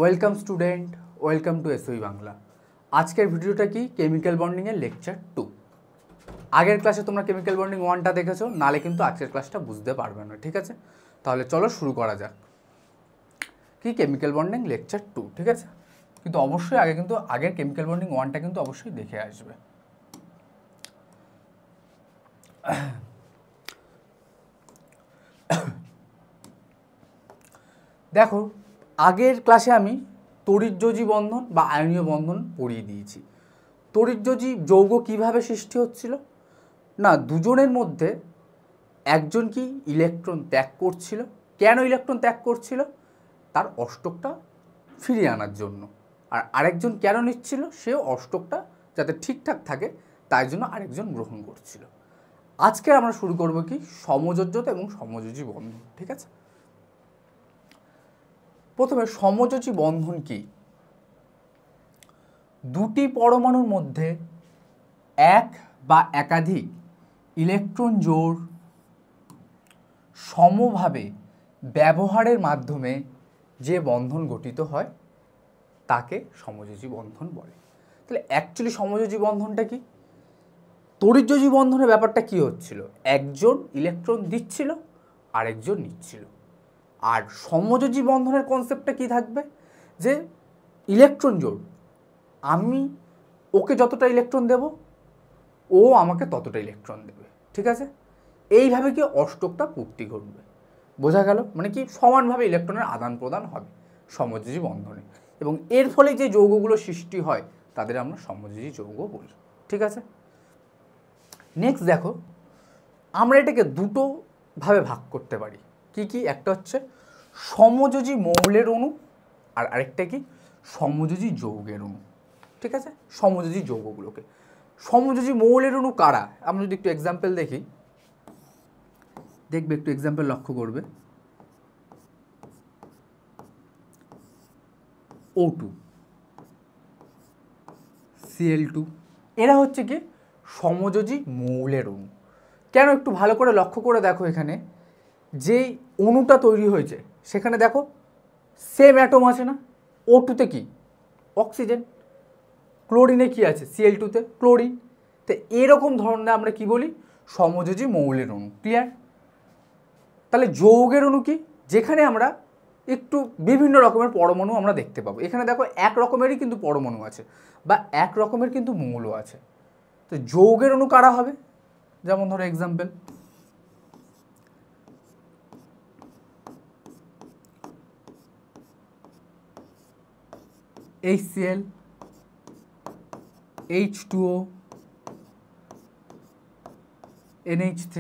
Welcome student, welcome to এসওই Bangla. আজকের ভিডিওটা কি কেমিক্যাল বন্ডিংয়ের লেকচার 2। আগের ক্লাসে তোমরা কেমিক্যাল বন্ডিং 1টা দেখেছো, নালে কিন্তু আজকের ক্লাসটা বুঝতে পারবে না, ঠিক আছে? তাহলে চলো শুরু করা যাক। কি কেমিক্যাল বন্ডিং লেকচার 2, ঠিক আছে? কিন্তু অবশ্যই আগের কেমিক্যাল বন্ডিং 1টা কিন্তু অবশ্যই দেখে আসবে। দেখো, আগের ক্লাসে আমি তড়িৎযোজী বন্ধন বা আয়নীয় বন্ধন পড়িয়ে দিয়েছি। তড়িৎযোজী যৌগ কিভাবে সৃষ্টি হচ্ছিল না, দুজনের মধ্যে একজন কি ইলেকট্রন ত্যাগ করছিল। কেন ইলেকট্রন ত্যাগ করছিল? তার অষ্টকটা ফিরিয়ে আনার জন্য। আর আরেকজন কেন নিচ্ছিল? সেও অষ্টকটা যাতে ঠিকঠাক থাকে তাই জন্য আরেকজন গ্রহণ করছিল। আজকে আমরা শুরু করব কি সমযোজ্যতা এবং সমযোজী বন্ধন, ঠিক আছে? প্রথমে সমযোজী বন্ধন কি? দুটি পরমাণুর মধ্যে এক বা একাধিক ইলেকট্রন জোড় সমভাবে ব্যবহারের মাধ্যমে যে বন্ধন গঠিত হয় তাকে সমযোজী বন্ধন বলে। তাহলে অ্যাকচুয়ালি সমযোজী বন্ধনটা কি? তড়িৎযোজী বন্ধনের ব্যাপারটা কি হচ্ছিল? একজন ইলেকট্রন দিচ্ছিল, আরেকজন নিচ্ছিল। আর সমযোজী বন্ধনের কনসেপ্টটা কি থাকবে? যে ইলেকট্রন জোড়, আমি ওকে যতটা ইলেকট্রন দেব, ও আমাকে ততটা ইলেকট্রন দেবে, ঠিক আছে? এইভাবে কি অষ্টকটা পূর্তি ঘটবে। বোঝা গেল? মানে কি সমানভাবে ইলেকট্রনের আদান প্রদান হবে সমযোজী বন্ধনে, এবং এর ফলে যে যৌগগুলো সৃষ্টি হয় তাদের আমরা সমযোজী যৌগ বলি, ঠিক আছে? নেক্সট দেখো, আমরা এটাকে দুটো ভাবে ভাগ করতে পারি। কি কি? একটা হচ্ছে সমযোজী মৌলের অণু, আর আরেকটা কি সমযোজী যৌগের অণু, ঠিক আছে? সমযোজী যৌগগুলোকে সমযোজী মৌলের অণু কারা? আমরা যদি একটু এক্সাম্পল দেখি, দেখবে একটু এক্সাম্পল লক্ষ্য করবে। O2, Cl2, এরা হচ্ছে কি সমযোজী মৌলের অণু। কেন? একটু ভালো করে লক্ষ্য করে দেখো, এখানে যেই অণুটা তৈরি হয়েছে সেখানে দেখো সেম অ্যাটম আছে না? O2-তে কি অক্সিজেন, ক্লোরিনে কি আছে? Cl2-তে ক্লোরিন। তো এরকম ধরনের আমরা কি বলি? সমযোজী মৌলের অণু। ক্লিয়ার? তাহলে যৌগের অণু কি? যেখানে আমরা একটু বিভিন্ন রকমের পরমাণু আমরা দেখতে পাবো। এখানে দেখো এক রকমেরই কিন্তু পরমাণু আছে বা এক রকমের কিন্তু মৌলও আছে। তো যৌগের অণু কারা হবে? যেমন ধরো এক্সাম্পল, HCl, H2O, NH3,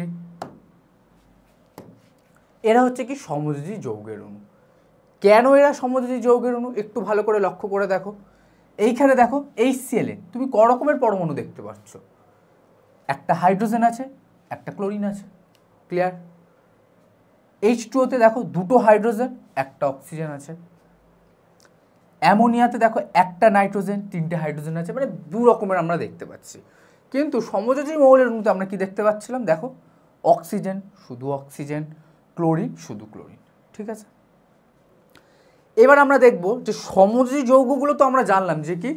এরা হচ্ছে কি সমযোজী যৌগের অণু। কেন এরা সমযোজী যৌগের অণু? একটু ভালো করে লক্ষ্য করে দেখো। এইখানে দেখো HCl-এ তুমি ক রকমের পরমাণু দেখতে পাচ্ছ? একটা হাইড্রোজেন আছে, একটা ক্লোরিন আছে। ক্লিয়ার? H2O-তে দেখো দুটো হাইড্রোজেন, একটা অক্সিজেন আছে। অ্যামোনিয়াতে দেখো একটা নাইট্রোজেন, তিনটে হাইড্রোজেন আছে। মানে দু রকমের আমরা দেখতে পাচ্ছি। কিন্তু সমযোজী মৌলের অণুতে আমরা কি দেখতে পাচ্ছিলাম? দেখো অক্সিজেন, শুধু অক্সিজেন, ক্লোরিন, শুধু ক্লোরিন, ঠিক আছে? এবার আমরা দেখব যে সমযোজী যৌগগুলো তো আমরা জানলাম যে কি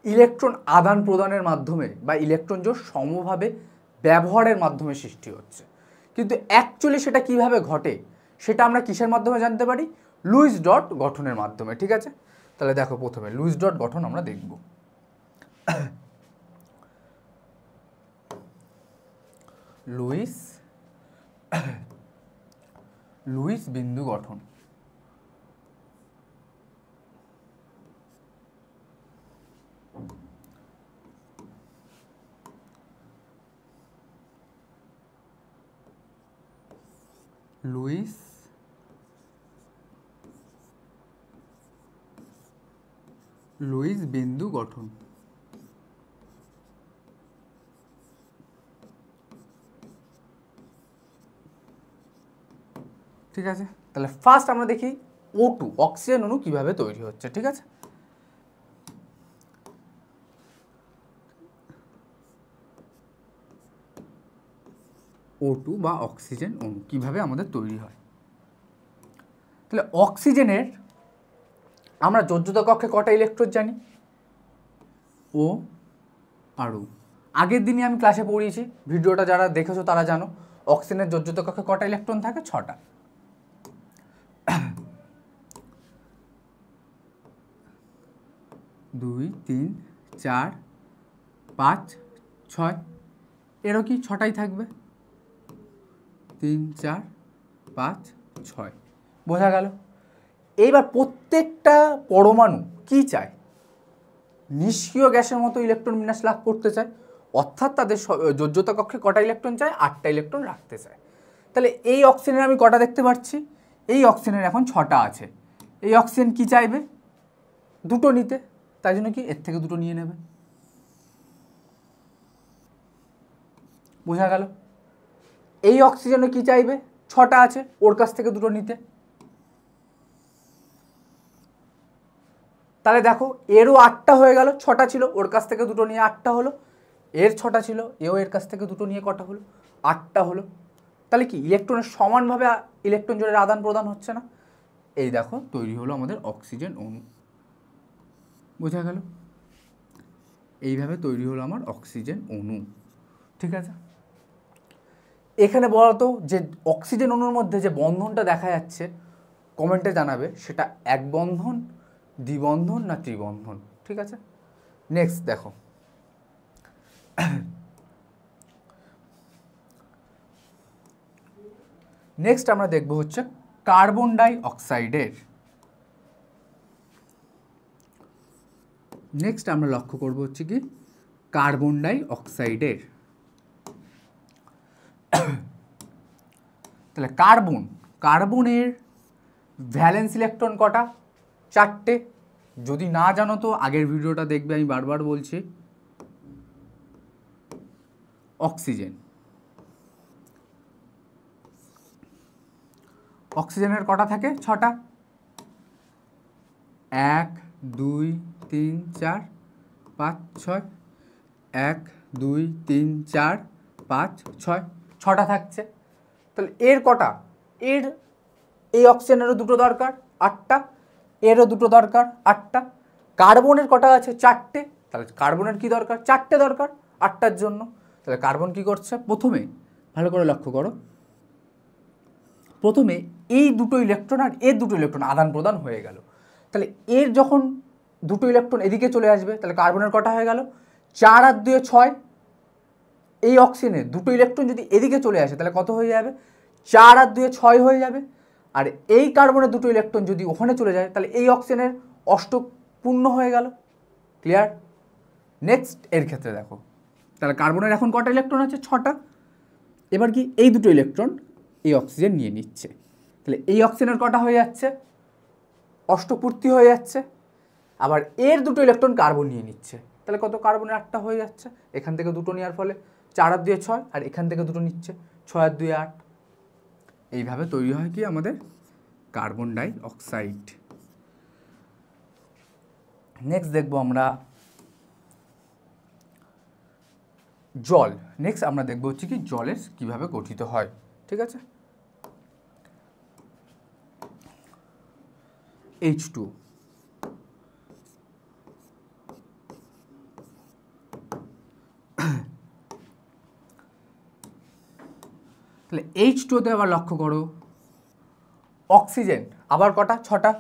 ইলেকট্রন আদান প্রদানের মাধ্যমে বা ইলেকট্রন জোড় সমভাবে ব্যবহারের মাধ্যমে সৃষ্টি হচ্ছে। কিন্তু অ্যাকচুয়ালি সেটা কিভাবে ঘটে সেটা আমরা কিসের মাধ্যমে জানতে পারি? লুইস ডট গঠনের মাধ্যমে, ঠিক আছে? তাহলে দেখো, প্রথমে লুইস ডট গঠন আমরা দেখব। লুইস বিন্দু গঠন। লুইস বিন্দু গঠন। ঠিক আছে? তাহলে ফার্স্ট আমরা দেখি O2 অক্সিজেন অণু কিভাবে তৈরি হচ্ছে, ঠিক আছে? O2 বা অক্সিজেন অণু কিভাবে আমাদের তৈরি হয়। তাহলে অক্সিজেনের আমরা যোজ্যতা কক্ষে কটা ইলেকট্রন জানি? ও আর ও। আগের দিনই আমি ক্লাসে পড়িয়েছি, ভিডিওটা যারা দেখেছো তারা জানো অক্সিজেনের যোজ্যতা কক্ষে কটা ইলেকট্রন থাকে? 6টা। 2 3 4 5 6, এরও কি 6টাই থাকবে? 3 4 5 6, বোঝা গেল? এইবার প্রত্যেকটা পরমাণু কি চায়? নিষ্ক্রিয় গ্যাসের মতো ইলেকট্রন বিন্যাস লাভ করতে চায়, অর্থাৎ তাদের যোজ্যতা কক্ষে কটা ইলেকট্রন চায়? 8টা ইলেকট্রন রাখতে চায়। তাহলে এই অক্সিজেনের আমি কটা দেখতে পাচ্ছি? এই অক্সিজেনের এখন 6টা আছে। এই অক্সিজেন কি চাইবে? দুটো নিতে, তাই জন্য কি এর থেকে দুটো নিয়ে নেবে। বোঝা গেল? এই অক্সিজেনও কি চাইবে? 6টা আছে, ওর কাছ থেকে দুটো নিতে। তাহলে দেখো এরও 8টা হয়ে গেল, 6টা ছিল, ওর কাছ থেকে দুটো নিয়ে 8টা হলো। এর 6টা ছিল, এও এর কাছ থেকে দুটো নিয়ে কটা হলো? 8টা হলো। তাহলে কি ইলেকট্রনের সমানভাবে ইলেকট্রন জোড়ের আদান প্রদান হচ্ছে না? এই দেখো তৈরি হলো আমাদের অক্সিজেন অণু। বোঝা গেল? এইভাবে তৈরি হলো আমার অক্সিজেন অণু। ঠিক আছে, এখানে বলতো যে অক্সিজেন অণুর মধ্যে যে বন্ধনটা দেখা যাচ্ছে কমেন্টে জানাবে সেটা এক বন্ধন, দ্বিবন্ধন না ত্রিবন্ধন। ঠিক আছে, নেক্সট দেখো, নেক্সট আমরা দেখব হচ্ছে কার্বন ডাই অক্সাইডের। নেক্সট আমরা লক্ষ্য করব হচ্ছে কি কার্বন ডাই অক্সাইডের। তাহলে কার্বনের ভ্যালেন্স ইলেকট্রন কটা? 4টে। যদি না জানো তো আগের ভিডিওটা দেখবে, আমি বারবার বলছি। অক্সিজেনের কটা থাকে? 6টা। 1 2 3 4 5 6, 1 2 3 4 5 6, 6টা থাকছে। তাহলে এর কটা? এই অক্সিজেনেরও দুটো দরকার, 8টা। এরও দুটো দরকার, 8টা। কার্বনের কটা আছে? 4টে। তাহলে কার্বনের কি দরকার? 4টে দরকার 8টার জন্য। তাহলে কার্বন কি করছে? প্রথমে ভালো করে লক্ষ্য করো, প্রথমে এই দুটো ইলেকট্রন আর এর দুটো ইলেকট্রন আদান প্রদান হয়ে গেল। তাহলে এর যখন দুটো ইলেকট্রন এদিকে চলে আসবে, তাহলে কার্বনের কটা হয়ে গেল? 4 আর 2 6। এই অক্সিজেনের দুটো ইলেকট্রন যদি এদিকে চলে আসে তাহলে কত হয়ে যাবে? 4 আর 2 6 হয়ে যাবে। আর এই কার্বনের দুটো ইলেকট্রন যদি ওখানে চলে যায় তাহলে এই অক্সিজেনের অষ্টক পূর্ণ হয়ে গেল। ক্লিয়ার? নেক্সট এর ক্ষেত্রে দেখো, তাহলে কার্বনের এখন কটা ইলেকট্রন আছে? 6টা। এবার কি এই দুটো ইলেকট্রন এই অক্সিজেন নিয়ে নিচ্ছে, তাহলে এই অক্সিজেনের কটা হয়ে যাচ্ছে? অষ্টপূর্তি হয়ে যাচ্ছে। আবার এর দুটো ইলেকট্রন কার্বন নিয়ে নিচ্ছে, তাহলে কত? কার্বনের 8টা হয়ে যাচ্ছে। এখান থেকে দুটো নেওয়ার ফলে 4 আর 2 6, আর এখান থেকে দুটো নিচ্ছে, 6 আর 2 8। এইভাবে তৈরি হয় কি আমাদের কার্বন ডাই অক্সাইড। নেক্সট দেখবো আমরা জল। নেক্সট আমরা দেখবো হচ্ছে কি জলের কিভাবে গঠিত হয়। ঠিক আছে, H2O। তাহলে H2O-তে আবার লক্ষ্য করো, অক্সিজেন আবার কটা? 6টা।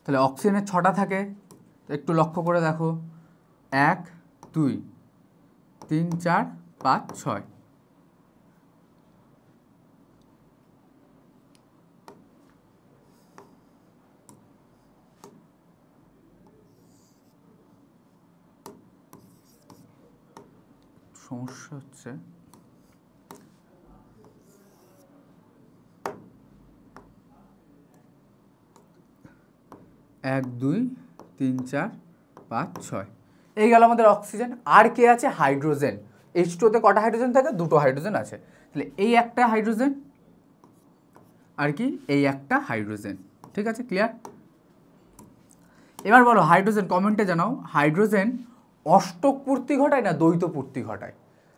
তাহলে অক্সিজেনের 6টা থাকে, একটু লক্ষ্য করে দেখো, 1 2 3 4 5 6। সমস্যা হচ্ছে, 1 2 3 4 5 6। এই গেল আমাদের অক্সিজেন। আর কে আছে? হাইড্রোজেন। H2O-তে কটা হাইড্রোজেন থাকে? দুটো হাইড্রোজেন আছে। তাহলে এই একটা হাইড্রোজেন আর কি এই একটা হাইড্রোজেন। ঠিক আছে, ক্লিয়ার? এবার বলো হাইড্রোজেন, কমেন্টে জানাও হাইড্রোজেন অষ্টক পূর্তি ঘটায় না দ্বৈত পূর্তি ঘটায়?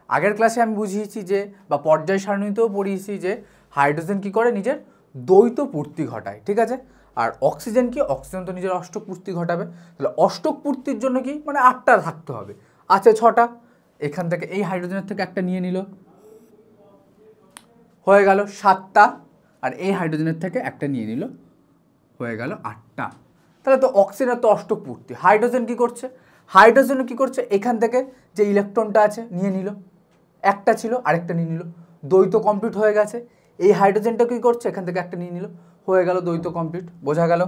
আগের ক্লাসে আমি বুঝিয়েছি যে, বা পর্যায় সারণীতেও পড়িয়েছি যে হাইড্রোজেন কি করে, নিজের দ্বৈত পূর্তি ঘটায়। ঠিক আছে, আর অক্সিজেন কি, অক্সিজেন তো নিজের অষ্টক পূর্তি ঘটাবে। তাহলে অষ্টক পূর্তির জন্য কি, মানে 8টা থাকতে হবে, আছে 6টা। এখান থেকে এই হাইড্রোজেনের থেকে একটা নিয়ে নিল, হয়ে গেল 7টা। আর এই হাইড্রোজেনের থেকে একটা নিয়ে নিল, হয়ে গেল 8টা। তাহলে তো অক্সিজেনের তো অষ্টক পূর্তি। হাইড্রোজেন কি করছে, হাইড্রোজেন কি করছে, এখান থেকে যে ইলেকট্রনটা আছে নিয়ে নিল, একটা ছিল আরেকটা নিয়ে নিল, দ্বৈত কমপ্লিট হয়ে গেছে। এই হাইড্রোজেনটা কি করছে, এখান থেকে একটা নিয়ে নিল, হয়ে গেল দ্বৈত কমপ্লিট। বোঝা গেল?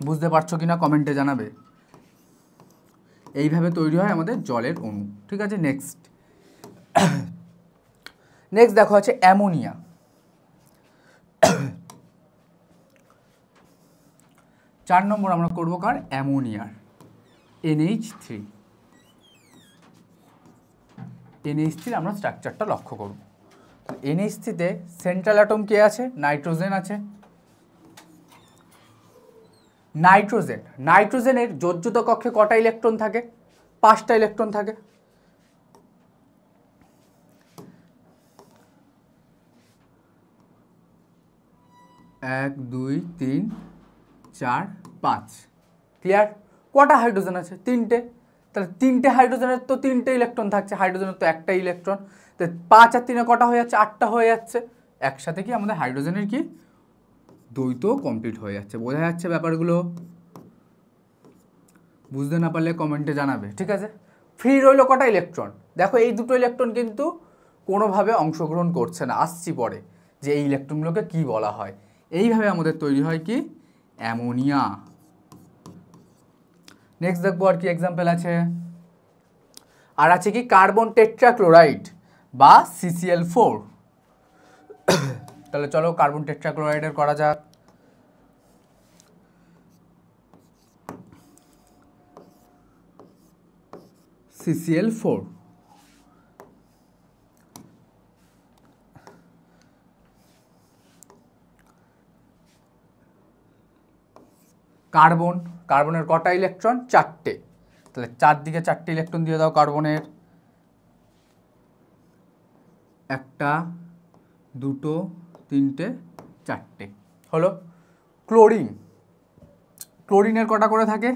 বুঝতে পারছো কিনা কমেন্টে জানাবে। এইভাবে তৈরি হয় আমাদের জলের অণু। ঠিক আছে, নেক্সট দেখো আছে অ্যামোনিয়া। 4 নম্বর আমরা করবো কার, অ্যামোনিয়ার। NH3 আমরা স্ট্রাকচারটা লক্ষ্য করব। NH3-তে সেন্ট্রাল অ্যাটম কে আছে, নাইট্রোজেন আছে। নাইট্রোজেনের যোজ্যতা কক্ষে কটা ইলেকট্রন থাকে, 5টা ইলেকট্রন থাকে। এক, 2, 3, 4, 5। ক্লিয়ার? কটা হাইড্রোজেন আছে, 3টে। তাহলে 3টে হাইড্রোজেনের তো 3টে ইলেকট্রন থাকছে, হাইড্রোজেনের তো একটাই ইলেকট্রন। তো 5 আর 3 কটা হয়ে যাচ্ছে, 8টা হয়ে যাচ্ছে। একসাথে কি আমাদের হাইড্রোজেনের কি দ্বৈত কমপ্লিট হয়ে যাচ্ছে। বোঝা যাচ্ছে ব্যাপারগুলো? বুঝতে না পারলে কমেন্টে জানাবে। ঠিক আছে, ফ্রি রইল কটা ইলেকট্রন। দেখো এই দুটো ইলেকট্রন কিন্তু কোনোভাবে অংশগ্রহণ করছে না, আসছি পরে যে এই ইলেকট্রনগুলোকে কি বলা হয়। এইভাবে আমাদের তৈরি হয় কি, অ্যামোনিয়া। নেক্সট দেখবো আর কি এক্সাম্পল আছে। আর আছে কি কার্বন টেট্রাক্লোরাইড বা CCl4। তাহলে চলো কার্বন টেট্রাক্লোরাইডের করা যাক। CCl4 কার্বনের কটা ইলেকট্রন, 4টে। তাহলে 4 দিকে 4টে ইলেকট্রন দিয়ে দাও কার্বনের। 1, 2, 3, 4টে হলো। ক্লোরিনের কটা করে থাকে,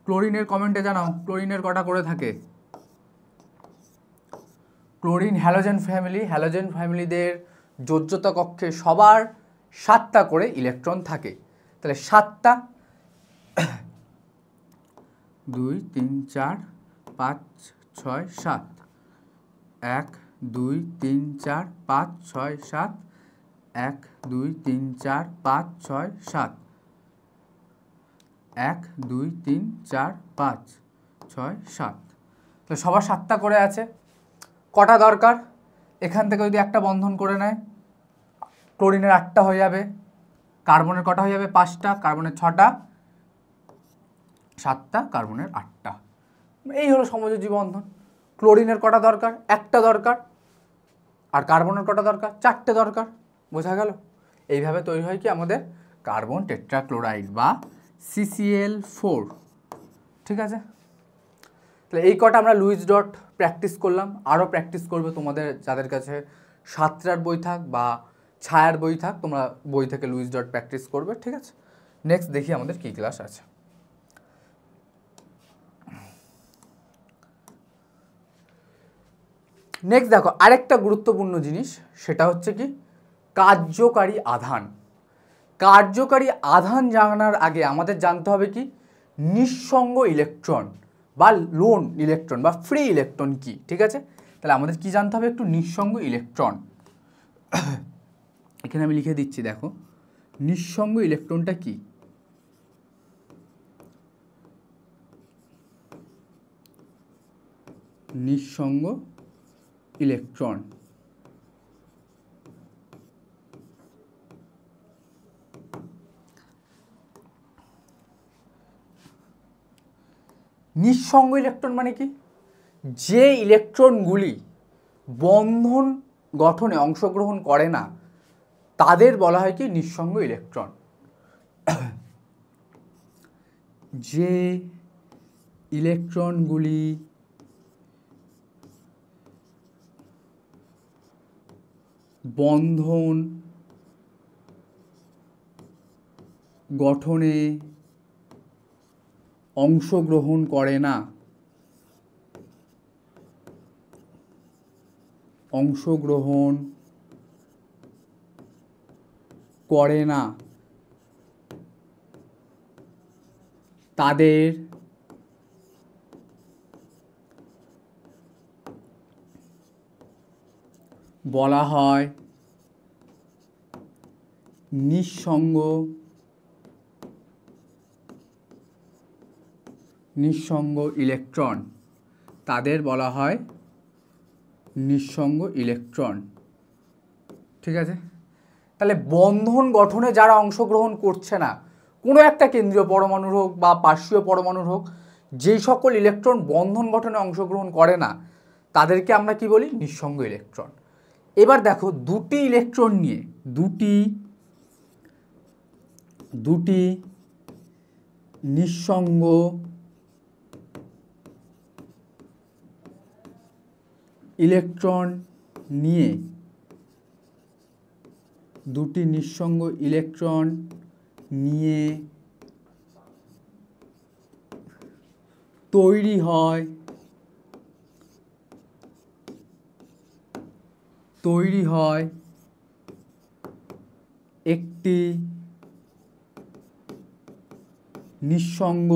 ক্লোরিনের কমেন্টে জানাও, ক্লোরিনের কটা করে থাকে। ক্লোরিন হ্যালোজেন ফ্যামিলিদের যোজ্যতা কক্ষে সবার 7টা করে ইলেকট্রন থাকে। তাহলে 7টা, 2, 3, 4, 5, 6, 7। 1, 2, 3, 4, 5, 6, 7। 1, 2, 3, 4, 5, 6, 7। 1, 2, 3, 4, 5, 6, 7। তো সবার 7টা করে আছে। কটা দরকার, এখান থেকে যদি একটা বন্ধন করে নেয় ক্লোরিনের 8টা হয়ে যাবে, কার্বনের কটা হয়ে যাবে, 5টা, কার্বনের 6টা, 7টা, কার্বনের 8টা। এই হলো সমযোজী বন্ধন। ক্লোরিনের কটা দরকার, একটা দরকার। আর কার্বনের কটা দরকার, 4টে দরকার। বোঝা গেল? এইভাবে তৈরি হয় কি আমাদের কার্বন টেট্রাক্লোরাইড বা CCl4। ঠিক আছে, তাহলে এই কটা আমরা লুইস ডট প্র্যাকটিস করলাম। আরও প্র্যাকটিস করবে তোমাদের যাদের কাছে সাতটার বই থাক বা ছায়ার বই থাক, তোমরা বই থেকে লুইস ডট প্র্যাকটিস করবে। ঠিক আছে, নেক্সট দেখি আমাদের কী ক্লাস আছে। নেক্সট দেখো আরেকটা গুরুত্বপূর্ণ জিনিস, সেটা হচ্ছে কি কার্যকারী আধান। কার্যকারী আধান জানার আগে আমাদের জানতে হবে কি নিঃসঙ্গ ইলেকট্রন বা লোন ইলেকট্রন বা ফ্রি ইলেকট্রন কি। ঠিক আছে, তাহলে আমাদের কি জানতে হবে, একটু নিঃসঙ্গ ইলেকট্রন। এখানে আমি লিখে দিচ্ছি, দেখো নিঃসঙ্গ ইলেকট্রনটা কি। নিঃসঙ্গ ইলেকট্রন নিঃসঙ্গ ইলেকট্রন মানে কি, যে ইলেকট্রনগুলি বন্ধন গঠনে অংশগ্রহণ করে না তাদের বলা হয় কি নিঃসঙ্গ ইলেকট্রন। যে ইলেকট্রনগুলি বন্ধন গঠনে অংশগ্রহণ করে না, তাদের বলা হয় নিঃসঙ্গ ইলেকট্রন। তাদের বলা হয় নিঃসঙ্গ ইলেকট্রন। ঠিক আছে, তাহলে বন্ধন গঠনে যারা অংশগ্রহণ করছে না, কোনো একটা কেন্দ্রীয় পরমাণুর হোক বা পার্শ্বীয় পরমাণুর হোক, যেই সকল ইলেকট্রন বন্ধন গঠনে অংশগ্রহণ করে না তাদেরকে আমরা কি বলি? নিঃসঙ্গ ইলেকট্রন। এবার দেখো দুটি ইলেকট্রন নিয়ে দুটি নিঃসঙ্গ ইলেকট্রন নিয়ে তৈরি হয় একটি নিঃসঙ্গ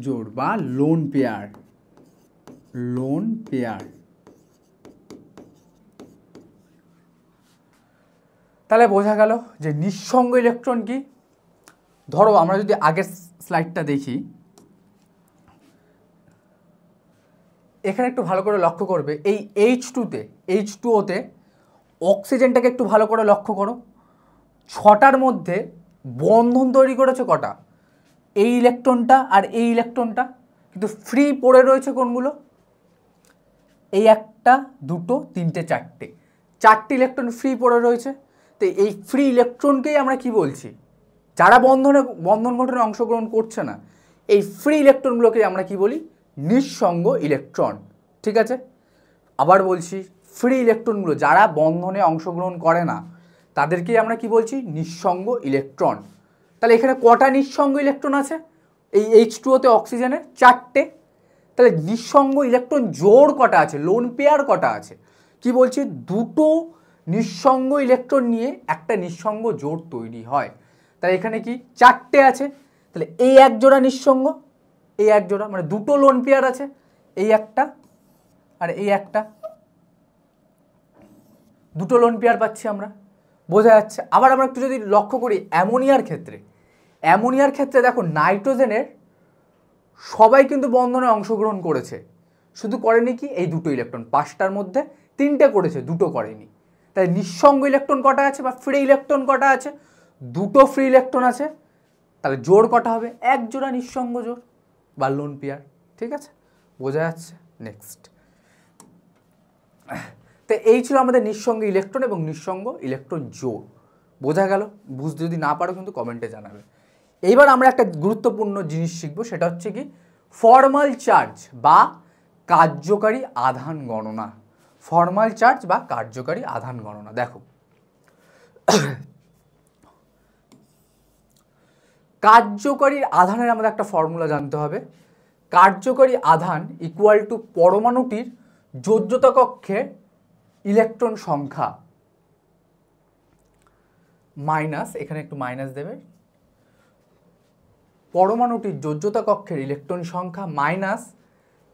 জোড় বা লোন পেয়ার। তাহলে বোঝা গেল যে নিঃসঙ্গ ইলেকট্রন কি। ধরো আমরা যদি আগের স্লাইডটা দেখি, এখানে একটু ভালো করে লক্ষ্য করবে, এই H2O-তে অক্সিজেনটাকে একটু ভালো করে লক্ষ্য করো। 6টার মধ্যে বন্ধন তৈরি করেছে কটা? এই ইলেকট্রনটা আর এই ইলেকট্রনটা, কিন্তু ফ্রি পড়ে রয়েছে কোনগুলো? এই 1টা 2টো 3টে 4টে ইলেকট্রন ফ্রি পড়ে রয়েছে। তো এই ফ্রি ইলেকট্রনকেই আমরা কি বলছি? যারা বন্ধন গঠনে অংশগ্রহণ করছে না, এই ফ্রি ইলেকট্রনগুলোকে আমরা কি বলি? নিঃসঙ্গ ইলেকট্রন। ঠিক আছে, আবার বলছি, ফ্রি ইলেকট্রনগুলো যারা বন্ধনে অংশগ্রহণ করে না তাদেরকেই আমরা কি বলছি? নিঃসঙ্গ ইলেকট্রন। তাহলে এখানে কটা নিঃসঙ্গ ইলেকট্রন আছে? এই H2O-তে অক্সিজেনের 4টে। তাহলে নিঃসঙ্গ ইলেকট্রন জোড় কটা আছে? লোন পেয়ার কটা আছে? কি বলছি? দুটো নিঃসঙ্গ ইলেকট্রন নিয়ে একটা নিঃসঙ্গ জোড় তৈরি হয়। তাহলে এখানে কি 4টে আছে। তাহলে এই এক জোড়া নিঃসঙ্গ, এই এক জোড়া, মানে দুটো লোন পেয়ার আছে, এই একটা আর এই একটা, দুটো লোন পেয়ার পাচ্ছি আমরা। বোঝা যাচ্ছে? আবার আমরা একটু যদি লক্ষ্য করি অ্যামোনিয়ার ক্ষেত্রে দেখো নাইট্রোজেনের সবাই কিন্তু বন্ধনে অংশগ্রহণ করেছে, শুধু করেনি কি এই দুটো ইলেকট্রন। 5টার মধ্যে 3টে করেছে, দুটো করেনি। তাই নিঃসঙ্গ ইলেকট্রন কটা আছে বা ফ্রি ইলেকট্রন কটা আছে? দুটো ফ্রি ইলেকট্রন আছে। তাহলে জোড় কটা হবে? এক জোড়া নিঃসঙ্গ জোড় বা লোন পেয়ার। ঠিক আছে, বোঝা যাচ্ছে? নেক্সট, তো এই ছিল আমাদের নিঃসঙ্গ ইলেকট্রন এবং নিঃসঙ্গ ইলেকট্রন জোড়। বোঝা গেল? বুঝতে যদি না পারো কিন্তু কমেন্টে জানাবে। এইবার আমরা একটা গুরুত্বপূর্ণ জিনিস শিখবো, সেটা হচ্ছে কি ফর্মাল চার্জ বা কার্যকারী আধান গণনা। দেখো, কার্যকারী আধানের আমাদের একটা ফর্মুলা জানতে হবে। কার্যকারী আধান ইকুয়াল টু পরমাণুটির যোজ্যতা কক্ষে ইলেকট্রন সংখ্যা মাইনাস, এখানে একটু মাইনাস দেবে, পরমাণুটির যোজ্যতা কক্ষের ইলেকট্রন সংখ্যা মাইনাস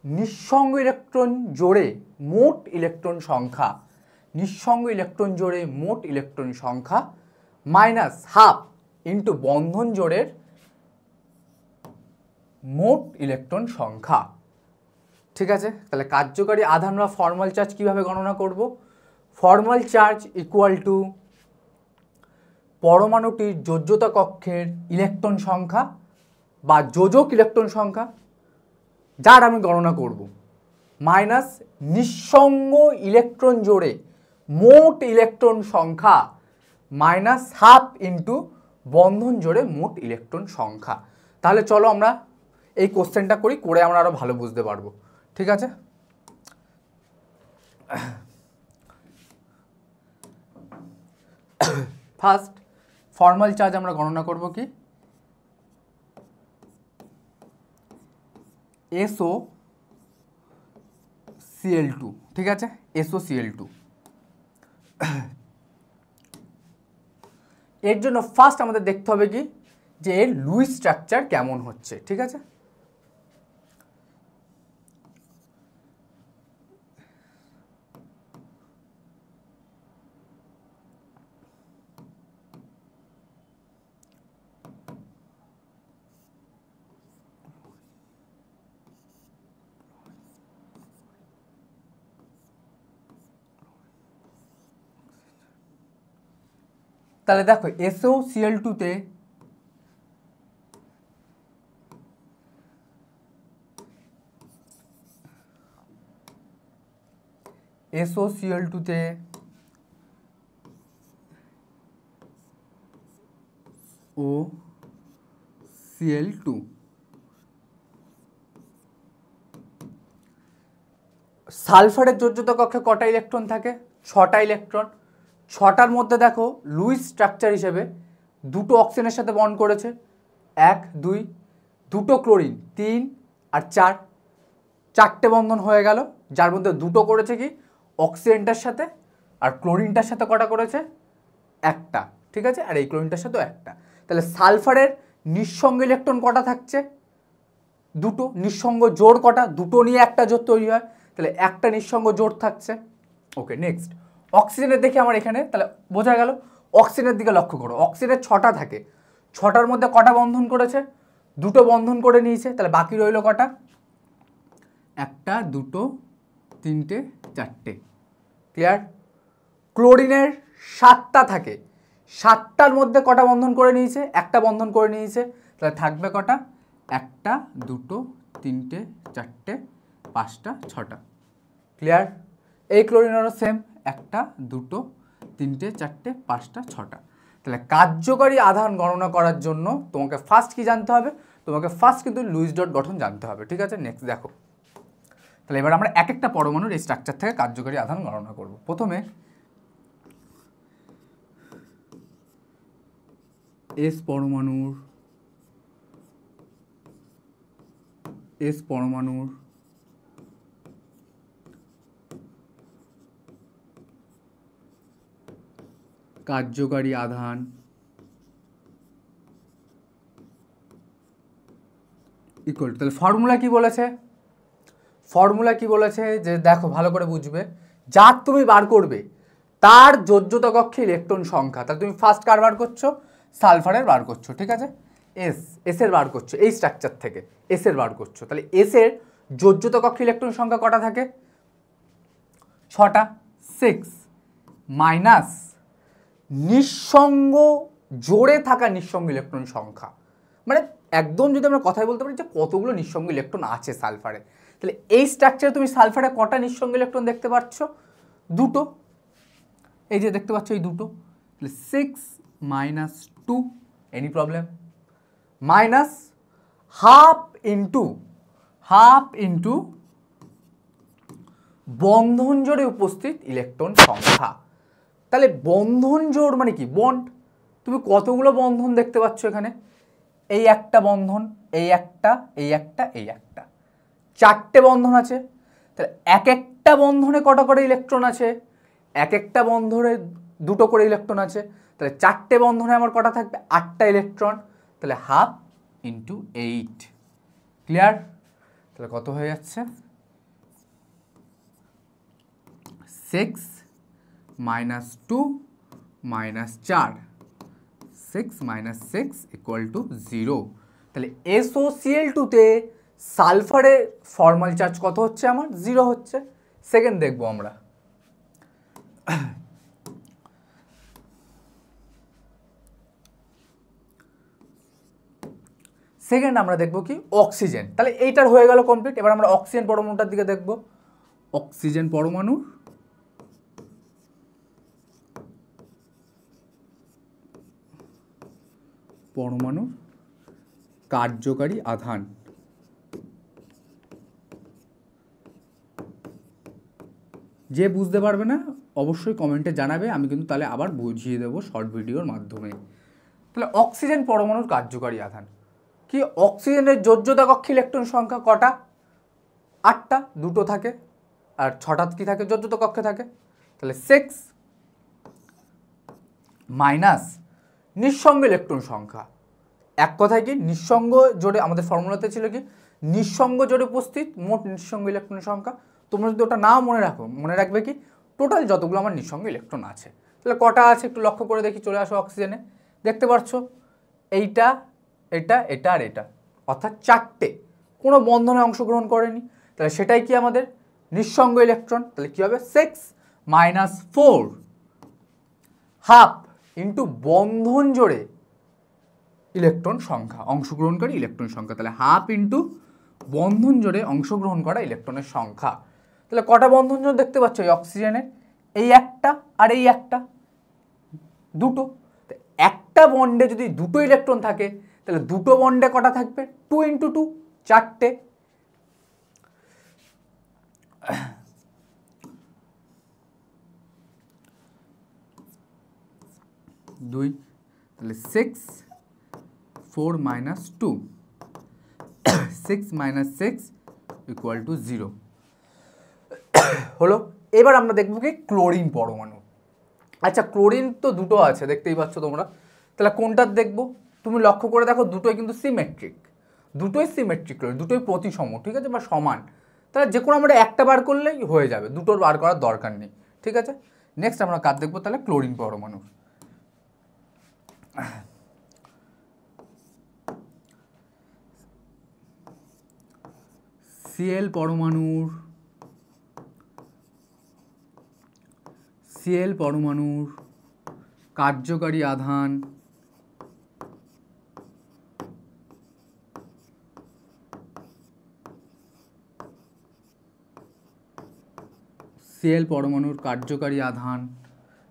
নিঃসঙ্গ ইলেকট্রন জোড়ে মোট ইলেকট্রন সংখ্যা, মাইনাস হাফ ইন্টু বন্ধন জোড়ের মোট ইলেকট্রন সংখ্যা। ঠিক আছে, তাহলে কার্যকারী আধান বা ফর্মাল চার্জ কিভাবে গণনা করব? ফর্মাল চার্জ ইকুয়াল টু পরমাণুটির যোজ্যতা কক্ষের ইলেকট্রন সংখ্যা বা যোজক ইলেকট্রন সংখ্যা, যার আমি গণনা করব। মাইনাস নিঃসঙ্গ ইলেকট্রন জোড়ে মোট ইলেকট্রন সংখ্যা মাইনাস হাফ ইন্টু বন্ধন জোড়ে মোট ইলেকট্রন সংখ্যা। তাহলে চলো আমরা এই কোশ্চেনটা করি, করে আমরা আরো ভালো বুঝতে পারবো। ঠিক আছে, ফার্স্ট ফর্মাল চার্জ আমরা গণনা করব কি, SOCl2। ঠিক আছে, SOCl2। এর জন্য ফার্স্ট আমাদের দেখতে হবে কি যে এর লুইস স্ট্রাকচার কেমন হচ্ছে। ঠিক আছে, তাহলে দেখো SOCl2 তে OCl2 সালফারের যোজ্যতা কক্ষে কটা ইলেকট্রন থাকে? 6টা ইলেকট্রন। 6টার মধ্যে দেখো লুইস স্ট্রাকচার হিসেবে দুটো অক্সিজেনের সাথে বন্ড করেছে, 1 2, দুটো ক্লোরিন 3 আর 4, 4টে বন্ধন হয়ে গেল, যার মধ্যে দুটো করেছে কি অক্সিজেনটার সাথে, আর ক্লোরিনটার সাথে কটা করেছে? একটা। ঠিক আছে, আর এই ক্লোরিনটার সাথেও একটা। তাহলে সালফারের নিঃসঙ্গ ইলেকট্রন কটা থাকছে? দুটো। নিঃসঙ্গ জোড় কটা? দুটো নিয়ে একটা জোড় তৈরি হয়, তাহলে একটা নিঃসঙ্গ জোড় থাকছে। ওকে, নেক্সট অক্সিজেনের দেখি আমার এখানে, তাহলে বোঝা গেল। অক্সিজেনের দিকে লক্ষ্য করো, অক্সিজেনের 6টা থাকে, 6টার মধ্যে কটা বন্ধন করেছে? দুটো বন্ধন করে নিয়েছে, তাহলে বাকি রইল কটা? 1 2 3 4টে। ক্লিয়ার? ক্লোরিনের 7টা থাকে, 7টার মধ্যে কটা বন্ধন করে নিয়েছে? একটা বন্ধন করে নিয়েছে, তাহলে থাকবে কটা? 1 2 3 4 5 6টা। ক্লিয়ার? এই ক্লোরিনেরও সেম, 1 2 3 4 5 6টা। তাহলে কার্যকারী আধান গণনা করার জন্য তোমাকে ফার্স্ট কি জানতে হবে? তোমাকে ফার্স্ট কিন্তু লুইস ডট গঠন জানতে হবে। ঠিক আছে, নেক্সট দেখো। তাহলে এবার আমরা এক একটা পরমাণুর এই স্ট্রাকচার থেকে কার্যকারী আধান গণনা করব। প্রথমে এস পরমাণুর কার্যকারী আধান ইকুয়াল, তাহলে ফর্মুলা কি বলেছে? ফর্মুলা কি বলেছে যে দেখো ভালো করে বুঝবে, যার তুমি বার করবে তার যোজ্যতা কক্ষে ইলেকট্রন সংখ্যা। তাহলে তুমি ফার্স্ট কার বার করছো? সালফারের বার করছো। ঠিক আছে, এস এর বার করছো, এই স্ট্রাকচার থেকে এস এর বার করছো। তাহলে এস এর যোজ্যতা কক্ষে ইলেকট্রন সংখ্যা কটা থাকে? 6টা। 6 মাইনাস নিঃসঙ্গ জোড়ে থাকা নিঃসঙ্গ ইলেকট্রন সংখ্যা, মানে একদম যদি আমরা কথাই বলতে পারি যে কতগুলো নিঃসঙ্গ ইলেকট্রন আছে সালফারে। তাহলে এই স্ট্রাকচারে তুমি সালফারে কটা নিঃসঙ্গ ইলেকট্রন দেখতে পাচ্ছ? দুটো। এই যে দেখতে পাচ্ছ এই দুটো। তাহলে 6 - 2, any problem? Minus half into বন্ধন জোড়ে উপস্থিত ইলেকট্রন সংখ্যা। তাহলে বন্ধন জোড় মানে কি? বন্ড। তুমি কতগুলো বন্ধন দেখতে পাচ্ছ এখানে? এই একটা বন্ধন, এই একটা, এই একটা, এই একটা, 4টে বন্ধন আছে। তাহলে এক একটা বন্ধনে কটা করে ইলেকট্রন আছে? এক একটা বন্ধনে দুটো করে ইলেকট্রন আছে। তাহলে 4টে বন্ধনে আমার কটা থাকবে? 8টা ইলেকট্রন। তাহলে হাফ ইন্টু 8। ক্লিয়ার? তাহলে কত হয়ে যাচ্ছে? 6 - 2 - 4, 6 - 6 = 0। তাহলে SOCl2-তে সালফারের ফর্মাল চার্জ কত হচ্ছে? আমার 0 হচ্ছে। সেকেন্ড দেখবো আমরা। সেকেন্ড আমরা দেখবো কি? অক্সিজেন। তাহলে এইটার হয়ে গেল কমপ্লিট। এবার আমরা অক্সিজেন পরমাণুটার দিকে দেখবো। অক্সিজেন পরমাণু কার্যকারী আধান। যে বুঝতে পারবে না অবশ্যই কমেন্টে জানাবে, আমি কিন্তু তাহলে আবার বুঝিয়ে দেবো শর্ট ভিডিওর মাধ্যমে। তাহলে অক্সিজেন পরমাণুর কার্যকারী আধান কি? অক্সিজেনের যোজ্যতা কক্ষে ইলেকট্রন সংখ্যা কটা? 8টা, 2টো থাকে, আর 6টা কি থাকে যোজ্যতা কক্ষে থাকে। তাহলে 6 মাইনাস নিঃসঙ্গ ইলেকট্রন সংখ্যা। এক কথায় কি, নিঃসঙ্গ জোড়ে আমাদের ফর্মুলাতে ছিল কি, নিঃসঙ্গ জোড়ে উপস্থিত মোট নিঃসঙ্গ ইলেকট্রন সংখ্যা। তোমরা যদি ওটা নাও মনে রাখো, মনে রাখবে কি টোটাল যতগুলো আমার নিঃসঙ্গ ইলেকট্রন আছে। তাহলে কটা আছে একটু লক্ষ্য করে দেখি, চলে আসো অক্সিজেনে। দেখতে পাচ্ছ এইটা, এটা, এটা আর এটা, অর্থাৎ 4টে কোনো বন্ধনে অংশগ্রহণ করেনি। তাহলে সেটাই কি আমাদের নিঃসঙ্গ ইলেকট্রন। তাহলে কি হবে 6 মাইনাস 4 হাফ ইন্টু বন্ধন জোড়ে ইলেকট্রন সংখ্যা, অংশগ্রহণকারী ইলেকট্রন সংখ্যা। তাহলে হাফ ইন্টু বন্ধন জোড়ে অংশগ্রহণ করা ইলেকট্রনের সংখ্যা। তাহলে কটা বন্ধন জোড় দেখতে পাচ্ছ এই অক্সিজেনের? এই একটা আর এই একটা, 2টো। একটা বন্ডে যদি 2টো ইলেকট্রন থাকে তাহলে 2টো বন্ডে কটা থাকবে? 2 ইন্টু 2, 4টে। দুই, তাহলে 6 4 মাইনাস 2, 6 মাইনাস 6 ইকুয়াল টু 0 হলো। এবার আমরা দেখবো কি ক্লোরিন পরমাণু। আচ্ছা, ক্লোরিন তো 2টো আছে দেখতেই পাচ্ছ তোমরা, তাহলে কোনটার দেখবো? তুমি লক্ষ্য করে দেখো দুটোই কিন্তু সিমেট্রিক, দুটোই সিমেট্রিক ক্লোরিন, দুটোই প্রতিসম, ঠিক আছে, বা সমান। তাহলে যে কোনো আমরা একটা বার করলেই হয়ে যাবে, দুটোর বার করার দরকার নেই, ঠিক আছে। নেক্সট আমরা কাজ দেখবো তাহলে ক্লোরিন পরমাণু। সিএল পরমাণুর কার্যকারী আধান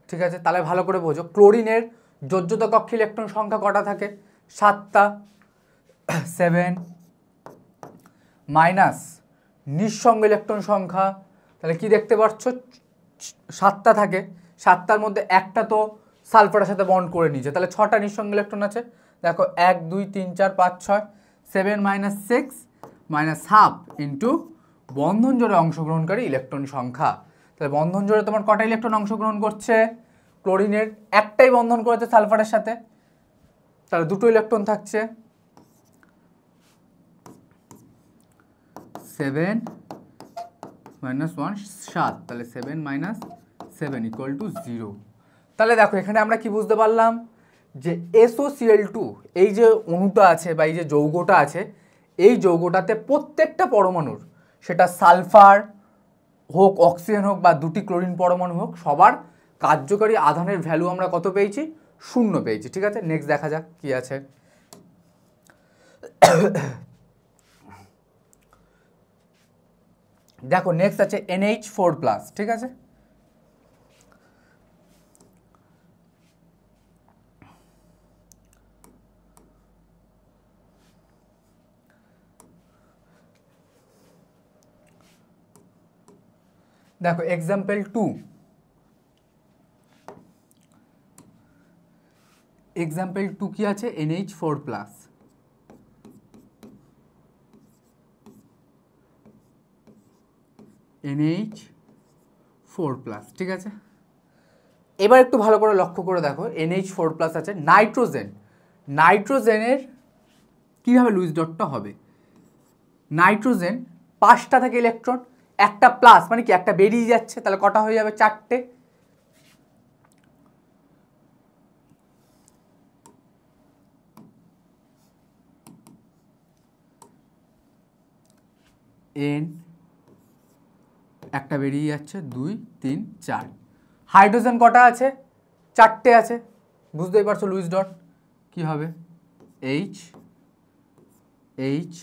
ঠিক আছে। তাহলে ভালো করে বোঝো, ক্লোরিনের যোজ্যতা কক্ষে ইলেকট্রন সংখ্যা কটা থাকে? 7টা, 7 মাইনাস নিঃসঙ্গ ইলেকট্রন সংখ্যা। তাহলে কি দেখতে পাচ্ছ 7টা থাকে, 7টার মধ্যে একটা তো সালফারের সাথে বন্ড করে নিয়েছে, তাহলে 6টা নিঃসঙ্গ ইলেকট্রন আছে। দেখো 1 2 3 4 5 6, 7 মাইনাস 6 মাইনাস হাফ ইন্টু বন্ধন জোড়ে অংশগ্রহণকারী ইলেকট্রন সংখ্যা। তাহলে বন্ধন জোড়ে তোমার কটা ইলেকট্রন অংশগ্রহণ করছে? ক্লোরিনের একটাই বন্ধন করেছে সালফারের সাথে, তাহলে 2টো ইলেকট্রন থাকছে। 7 মাইনাস 1 7, তাহলে 7 মাইনাস 7 ইকুয়াল টু 0। তাহলে দেখো এখানে আমরা কি বুঝতে পারলাম যে SOCl2 এই যে অণুটা আছে বা এই যে যৌগটা আছে, এই যৌগটাতে প্রত্যেকটা পরমাণুর, সেটা সালফার হোক, অক্সিজেন হোক, বা 2টি ক্লোরিন পরমাণু হোক, সবার কার্যকারী আধানের ভ্যালু আমরা কত পেয়েছি? 0 পেয়েছি, ঠিক আছে। নেক্সট দেখা যাক কি আছে। দেখো নেক্সট আছে NH4+, ঠিক আছে। দেখো এক্সাম্পল 2, কি আছে? NH4+, ঠিক আছে। এবার একটু ভালো করে লক্ষ্য করে দেখো, NH4+ আছে, নাইট্রোজেনের কীভাবে লুইস ডটটা হবে? নাইট্রোজেন 5টা থেকে ইলেকট্রন, একটা প্লাস মানে কি একটা বেরিয়ে যাচ্ছে, তাহলে কটা হয়ে যাবে? 4টে। N একটা বেরিয়ে যাচ্ছে, 2 3 4। হাইড্রোজেন কটা আছে? 4টে আছে, বুঝতেই পারছো লুইস ডট কি হবে? H H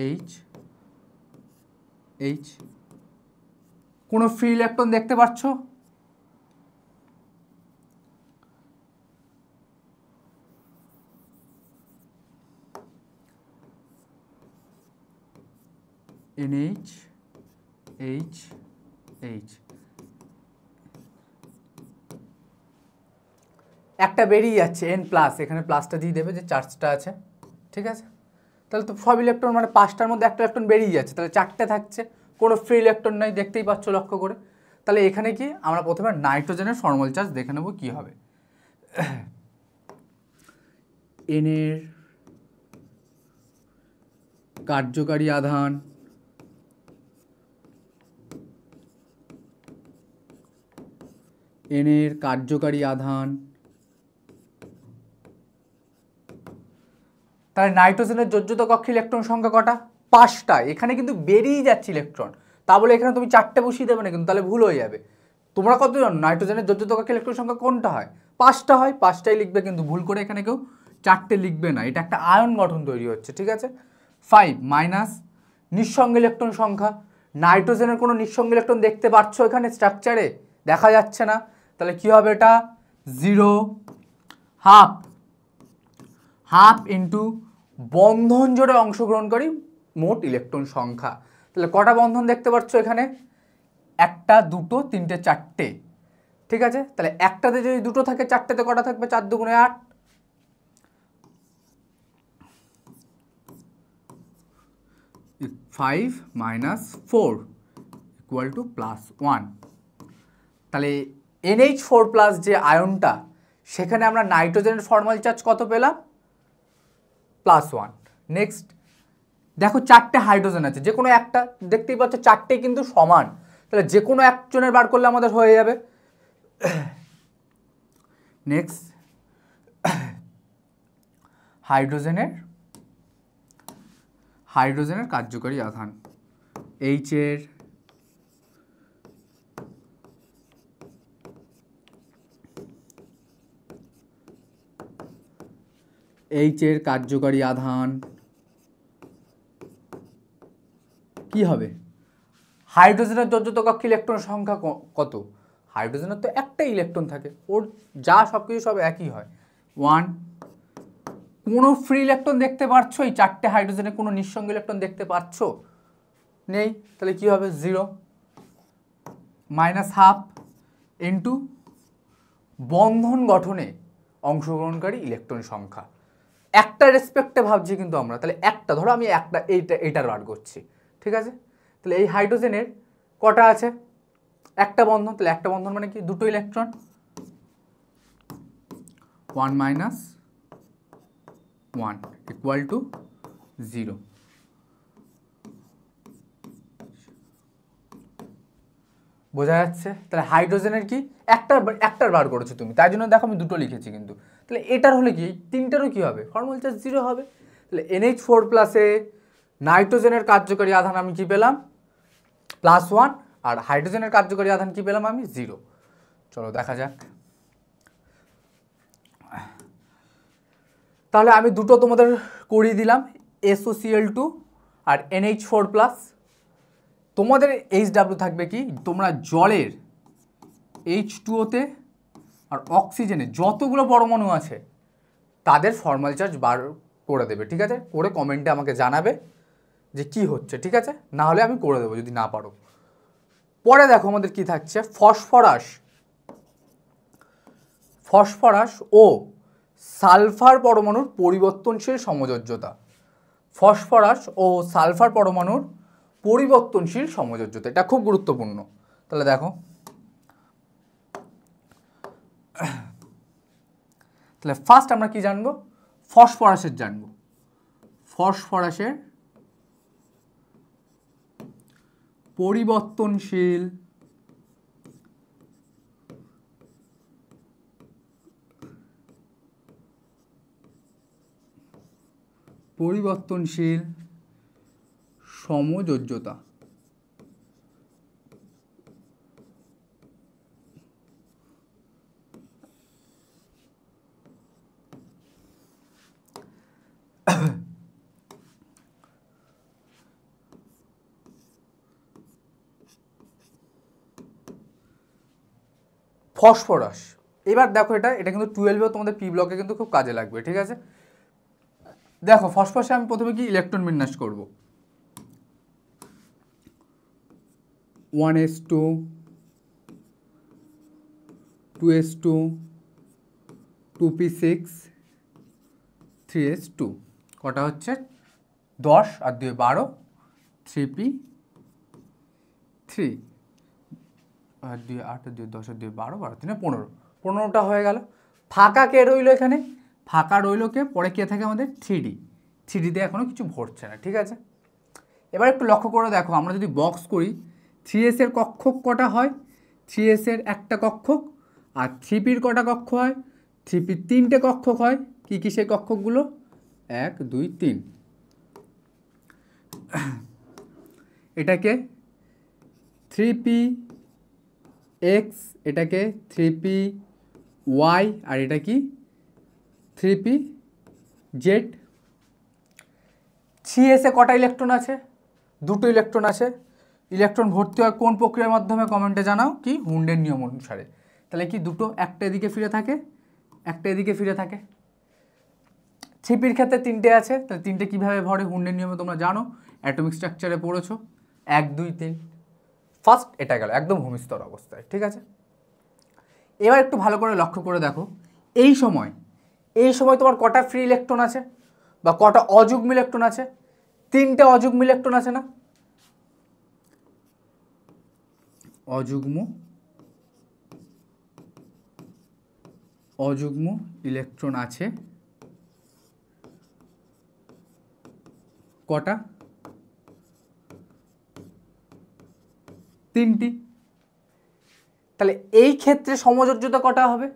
H H. কোনো ফ্রি ইলেকট্রন দেখতে পাচ্ছ? NH H H একটা বেরিয়ে যাচ্ছে N প্লাস, এখানে প্লাসটা দিয়ে দেবে যে চার্জটা আছে, ঠিক আছে? তাহলে তো সব ইলেকট্রন মানে 5টার মধ্যে একটা ইলেকট্রন বেরিয়ে যাচ্ছে, তাহলে 4টে থাকছে, কোনো ফ্রি ইলেকট্রন নাই, দেখতেই পাচ্ছ লক্ষ্য করে। তাহলে এখানে কি আমরা প্রথমে নাইট্রোজেনের ফর্মাল চার্জ দেখে নেব কি হবে। N এর কার্যকারী আধান N এর কার্যকারী আধান, তাহলে নাইট্রোজেনের যোজ্যতা কক্ষে ইলেকট্রন সংখ্যা কটা? 5টা। এখানে কিন্তু বেরিয়ে যাচ্ছে ইলেকট্রন, তা বলে এখানে তুমি 4টে বসিয়ে দেবে না কিন্তু, তাহলে ভুল হয়ে যাবে। তোমরা কত জানো নাইট্রোজেনের যোজ্যতা কক্ষে ইলেকট্রন সংখ্যা কোনটা হয়? 5টা হয়, 5টাই লিখবে, কিন্তু ভুল করে এখানে কেউ 4টে লিখবে না, এটা একটা আয়ন গঠন তৈরি হচ্ছে, ঠিক আছে? 5 মাইনাস নিঃসঙ্গ ইলেকট্রন সংখ্যা। নাইট্রোজেনের কোনো নিঃসঙ্গ ইলেকট্রন দেখতে পাচ্ছ এখানে স্ট্রাকচারে? দেখা যাচ্ছে না, তাহলে কি হবে এটা? 0 হাফ ইন্টু বন্ধন জোড়ে অংশগ্রহণকারী মোট ইলেকট্রন সংখ্যা। তাহলে কটা বন্ধন দেখতে পাচ্ছ এখানে? 1টা 2টো 3টে 4টে, ঠিক আছে? তাহলে একটাতে যদি 2টো থাকে, 4টেতে কটা থাকবে? 4 দুগুণে 8। 5 মাইনাস 4 ইকুয়াল টু +1। তাহলে NH4 প্লাস যে আয়নটা, সেখানে আমরা নাইট্রোজেনের ফর্মাল চার্জ কত পেলাম? +1। নেক্সট দেখো 4টে হাইড্রোজেন আছে, যে কোনো একটা, দেখতেই পাচ্ছ 4টে কিন্তু সমান, তাহলে যে কোনো একজনের বার করলে আমাদের হয়ে যাবে। নেক্সট হাইড্রোজেনের কার্যকারী আধান H এর কার্যকারী আধান কি হবে? হাইড্রোজেনের যোজ্যতা কক্ষে ইলেকট্রন সংখ্যা কত? হাইড্রোজেনের তো একটাই ইলেকট্রন থাকে, ওর যা সব কিছু সব একই হয়, 1। কোনো ফ্রি ইলেকট্রন দেখতে পাচ্ছ? এই 4টে হাইড্রোজেনে কোনো নিঃসঙ্গ ইলেকট্রন দেখতে পাচ্ছ? নেই, তাহলে কি হবে? 0 মাইনাস হাফ ইন্টু বন্ধন গঠনে অংশগ্রহণকারী ইলেকট্রন সংখ্যা। একটা রেসপেক্টে ভাবছি কিন্তু আমরা, তাহলে একটা ধরো আমি একটা এইটার বার করছি, ঠিক আছে? তাহলে এই হাইড্রোজেনের কটা আছে? একটা বন্ধন, তাহলে একটা বন্ধন মানে কি? 2টো ইলেকট্রন, 1 মাইনাস 1 ইকুয়াল টু 0। বোঝা যাচ্ছে? তাহলে হাইড্রোজেনের কি একটার বার করেছো তুমি, তাই জন্য দেখো আমি 2টো লিখেছি কিন্তু। তাহলে এটার হলে কি? 3টারও কি হবে? ফর্মাল চার্জ 0 হবে। তাহলে NH4 প্লাসে নাইট্রোজেনের কার্যকারী আধান আমি কি পেলাম? +1, আর হাইড্রোজেনের কার্যকারী আধান কি পেলাম আমি? 0। চলো দেখা যাক। তাহলে আমি 2টো তোমাদের করিয়ে দিলাম, SOCl2 আর NH4 প্লাস। তোমাদের HW থাকবে কি? তোমরা জলের H2O-তে আর অক্সিজেনে যতগুলো পরমাণু আছে তাদের ফর্মাল চার্জ বার করে দেবে, ঠিক আছে? করে কমেন্টে আমাকে জানাবে যে কি হচ্ছে, ঠিক আছে? না হলে আমি করে দেবো যদি না পারো। পরে দেখো আমাদের কি থাকছে, ফসফরাস ও সালফার পরমাণুর পরিবর্তনশীল সমযোজ্যতা। ফসফরাস ও সালফার পরমাণুর পরিবর্তনশীল সমযোজ্যতা, এটা খুব গুরুত্বপূর্ণ। তাহলে দেখো, তাহলে ফার্স্ট আমরা কি জানবো? ফসফরাসের জানবো। ফসফরাসের পরিবর্তনশীল সমযোজ্যতা। ফসফরাস। এবার দেখো এটা কিন্তু 12-এও তোমাদের পি ব্লকে কিন্তু খুব কাজে লাগবে, ঠিক আছে। দেখো ফসফরাসে আমি প্রথমে কি ইলেকট্রন বিন্যাস করব, 1s2 2s2 2p6 3s2, কটা হচ্ছে 10 আর 2 12, 3p3 আর 2 8 আর 2 10 আর 2 12 12 3 15, 15টা হয়ে গেল। ফাঁকা কে রইলো এখানে, ফাঁকা রইলো কে, পরে কে থাকে আমাদের 3d, 3dতে এখনও কিছু ভরছে না, ঠিক আছে। এবার একটু লক্ষ্য করে দেখো, আমরা যদি বক্স করি 3s এর কক্ষক কটা হয়, 3s এর একটা কক্ষক, আর 3pর কটা কক্ষ হয়, 3pর 3টে কক্ষক হয়। কী কী সেই কক্ষকগুলো, 1 2 3। এটাকে 3px, এটাকে 3py, আর এটা কি 3pz। 3s এ কটা ইলেকট্রন আছে, 2টো ইলেকট্রন আছে। ইলেকট্রন ভর্তি হয় কোন প্রক্রিয়ার মাধ্যমে, কমেন্টে জানাও, কি হুন্ডের নিয়ম অনুসারে। তাহলে কি দুটো, একটা এদিকে ফিরে থাকে, একটা এদিকে ফিরে থাকে। 3pর ক্ষেত্রে 3টে আছে, তাহলে 3টে কীভাবে ভরে, হুন্ডের নিয়মে তোমরা জানো, অ্যাটমিক স্ট্রাকচারে পড়েছো, 1 2 3। ফার্স্ট এটা গেল একদম ভূমিস্তর অবস্থায়, ঠিক আছে। এবার একটু ভালো করে লক্ষ্য করে দেখো, এই সময় তোমার কটা ফ্রি ইলেকট্রন আছে বা কটা অযুগ্ম ইলেকট্রন আছে, 3টে অযুগ্ম ইলেকট্রন আছে না, অযুগ্ম ইলেকট্রন আছে কটা, 3টি। তাহলে এই ক্ষেত্রে সমযোজ্যতা কটা হবে,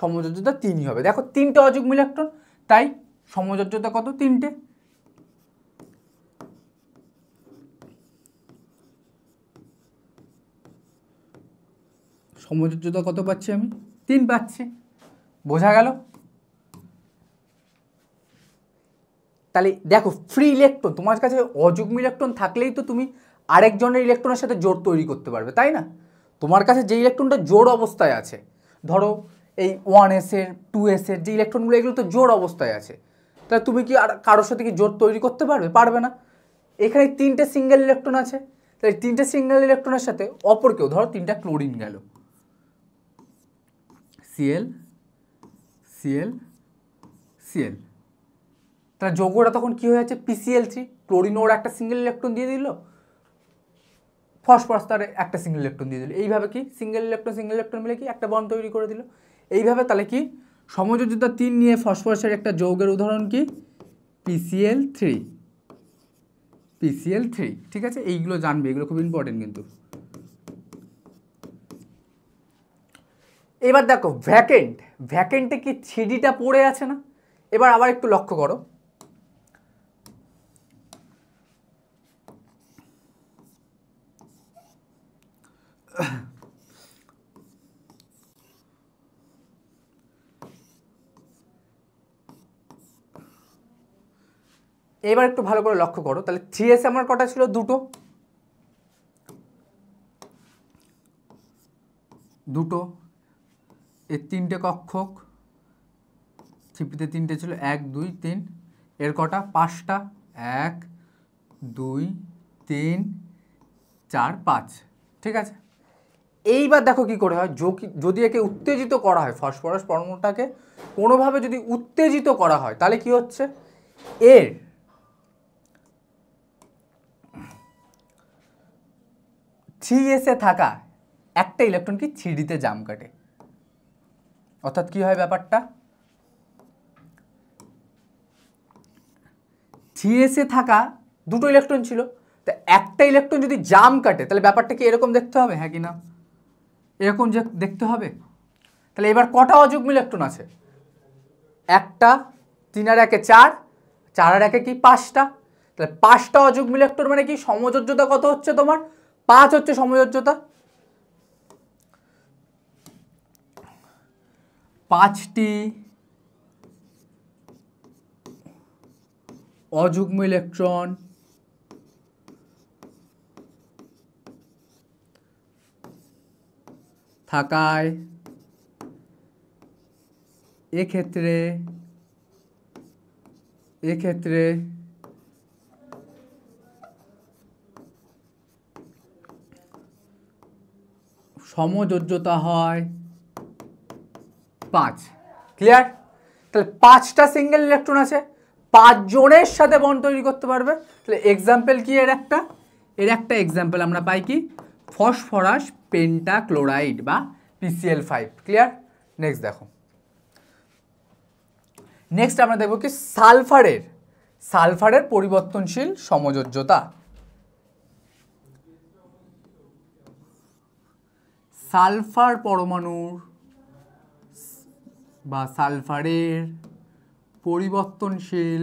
সমযোজ্যতা 3ই হবে। দেখো 3টে অযুগ্ম ইলেকট্রন, তাই সমযোজ্যতা কত, 3টে। সমযোজ্যতা কত পাচ্ছি আমি, 3 পাচ্ছি, বোঝা গেল। তাহলে দেখো ফ্রি ইলেকট্রন, তোমার কাছে অযুগ্ম ইলেকট্রন থাকলেই তো তুমি আরেকজনের ইলেকট্রনের সাথে জোড় তৈরি করতে পারবে, তাই না। তোমার কাছে যে ইলেকট্রনটা জোড় অবস্থায় আছে, ধরো এই 1s এর 2s এর যে ইলেকট্রনগুলো, এগুলো তো জোড় অবস্থায় আছে, তাহলে তুমি কি আর কারোর সাথে কি জোড় তৈরি করতে পারবে, পারবে না। এখানে 3টে সিঙ্গেল ইলেকট্রন আছে, তাহলে 3টে সিঙ্গেল ইলেকট্রনের সাথে অপর কেউ, ধরো 3টা ক্লোরিন গেল, Cl Cl Cl, তাহলে যৌগটা তখন কি হয়ে যাচ্ছে, PCl3। ক্লোরিন ওর একটা সিঙ্গেল ইলেকট্রন দিয়ে দিল, ফসফরাস তার একটা সিঙ্গেল ইলেকট্রন দিয়ে দিল, এইভাবে কি সিঙ্গেল ইলেকট্রন মিলে কি একটা বন্ড তৈরি করে দিল, এইভাবে। তাহলে কি সমযোজ্যতা 3 নিয়ে ফসফরাসের একটা যৌগের উদাহরণ কি, PCl3, ঠিক আছে। এইগুলো জানবে, এগুলো খুব ইম্পর্টেন্ট কিন্তু। এবার দেখো ভ্যাকেন্টে কি 3Dটা পড়ে আছে না। এবার আবার একটু লক্ষ্য করো, এবার একটু ভালো করে লক্ষ্য করো, তাহলে 3s আমার কটা ছিল, 2টো, এর 3টে কক্ষক, 3pতে 3টে ছিল, 1 2 3, এর কটা 5টা, 1 2 3 4 5, ঠিক আছে। এইবার দেখো কি করে হয়, যদি একে উত্তেজিত করা হয়, ফসফরাস পরমাণুটাকে কোনোভাবে যদি উত্তেজিত করা হয়, তাহলে কি হচ্ছে, এর 3s এ থাকা একটা ইলেকট্রন কি 3dতে জাম কাটে, অর্থাৎ কি হয় ব্যাপারটা, 3s এ থাকা 2টো ইলেকট্রন ছিল, তো একটা ইলেকট্রন যদি জাম কাটে, তাহলে ব্যাপারটা কি এরকম দেখতে হবে, হ্যাঁ কি না, এরকম যে দেখতে হবে। তাহলে এবার কটা অযুগ্ম ইলেকট্রন আছে, একটা, 3 আর 1 4, 4 আর 1 কি 5টা, তাহলে 5টা অযুগ্ম ইলেকট্রন মানে কি সমযোজ্যতা কত হচ্ছে তোমার, 5 হচ্ছে সমযোজ্যতা। 5টি অযুগ্ম ইলেকট্রন থাকায় এক্ষেত্রে সমযোজ্যতা হয় 5। ক্লিয়ার? তাহলে 5টা সিঙ্গেল ইলেকট্রন আছে, 5 জনের সাথে বন্ড তৈরি করতে পারবে। তাহলে এক্সাম্পল কি এর একটা এক্সাম্পল আমরা পাই কি ফসফরাস পেন্টাক্লোরাইড বা PCl5। ক্লিয়ার? নেক্সট দেখো, নেক্সট আমরা দেখব কি সালফারের পরিবর্তনশীল সমযোজ্যতা। সালফার পরমাণুর বা সালফারের পরিবর্তনশীল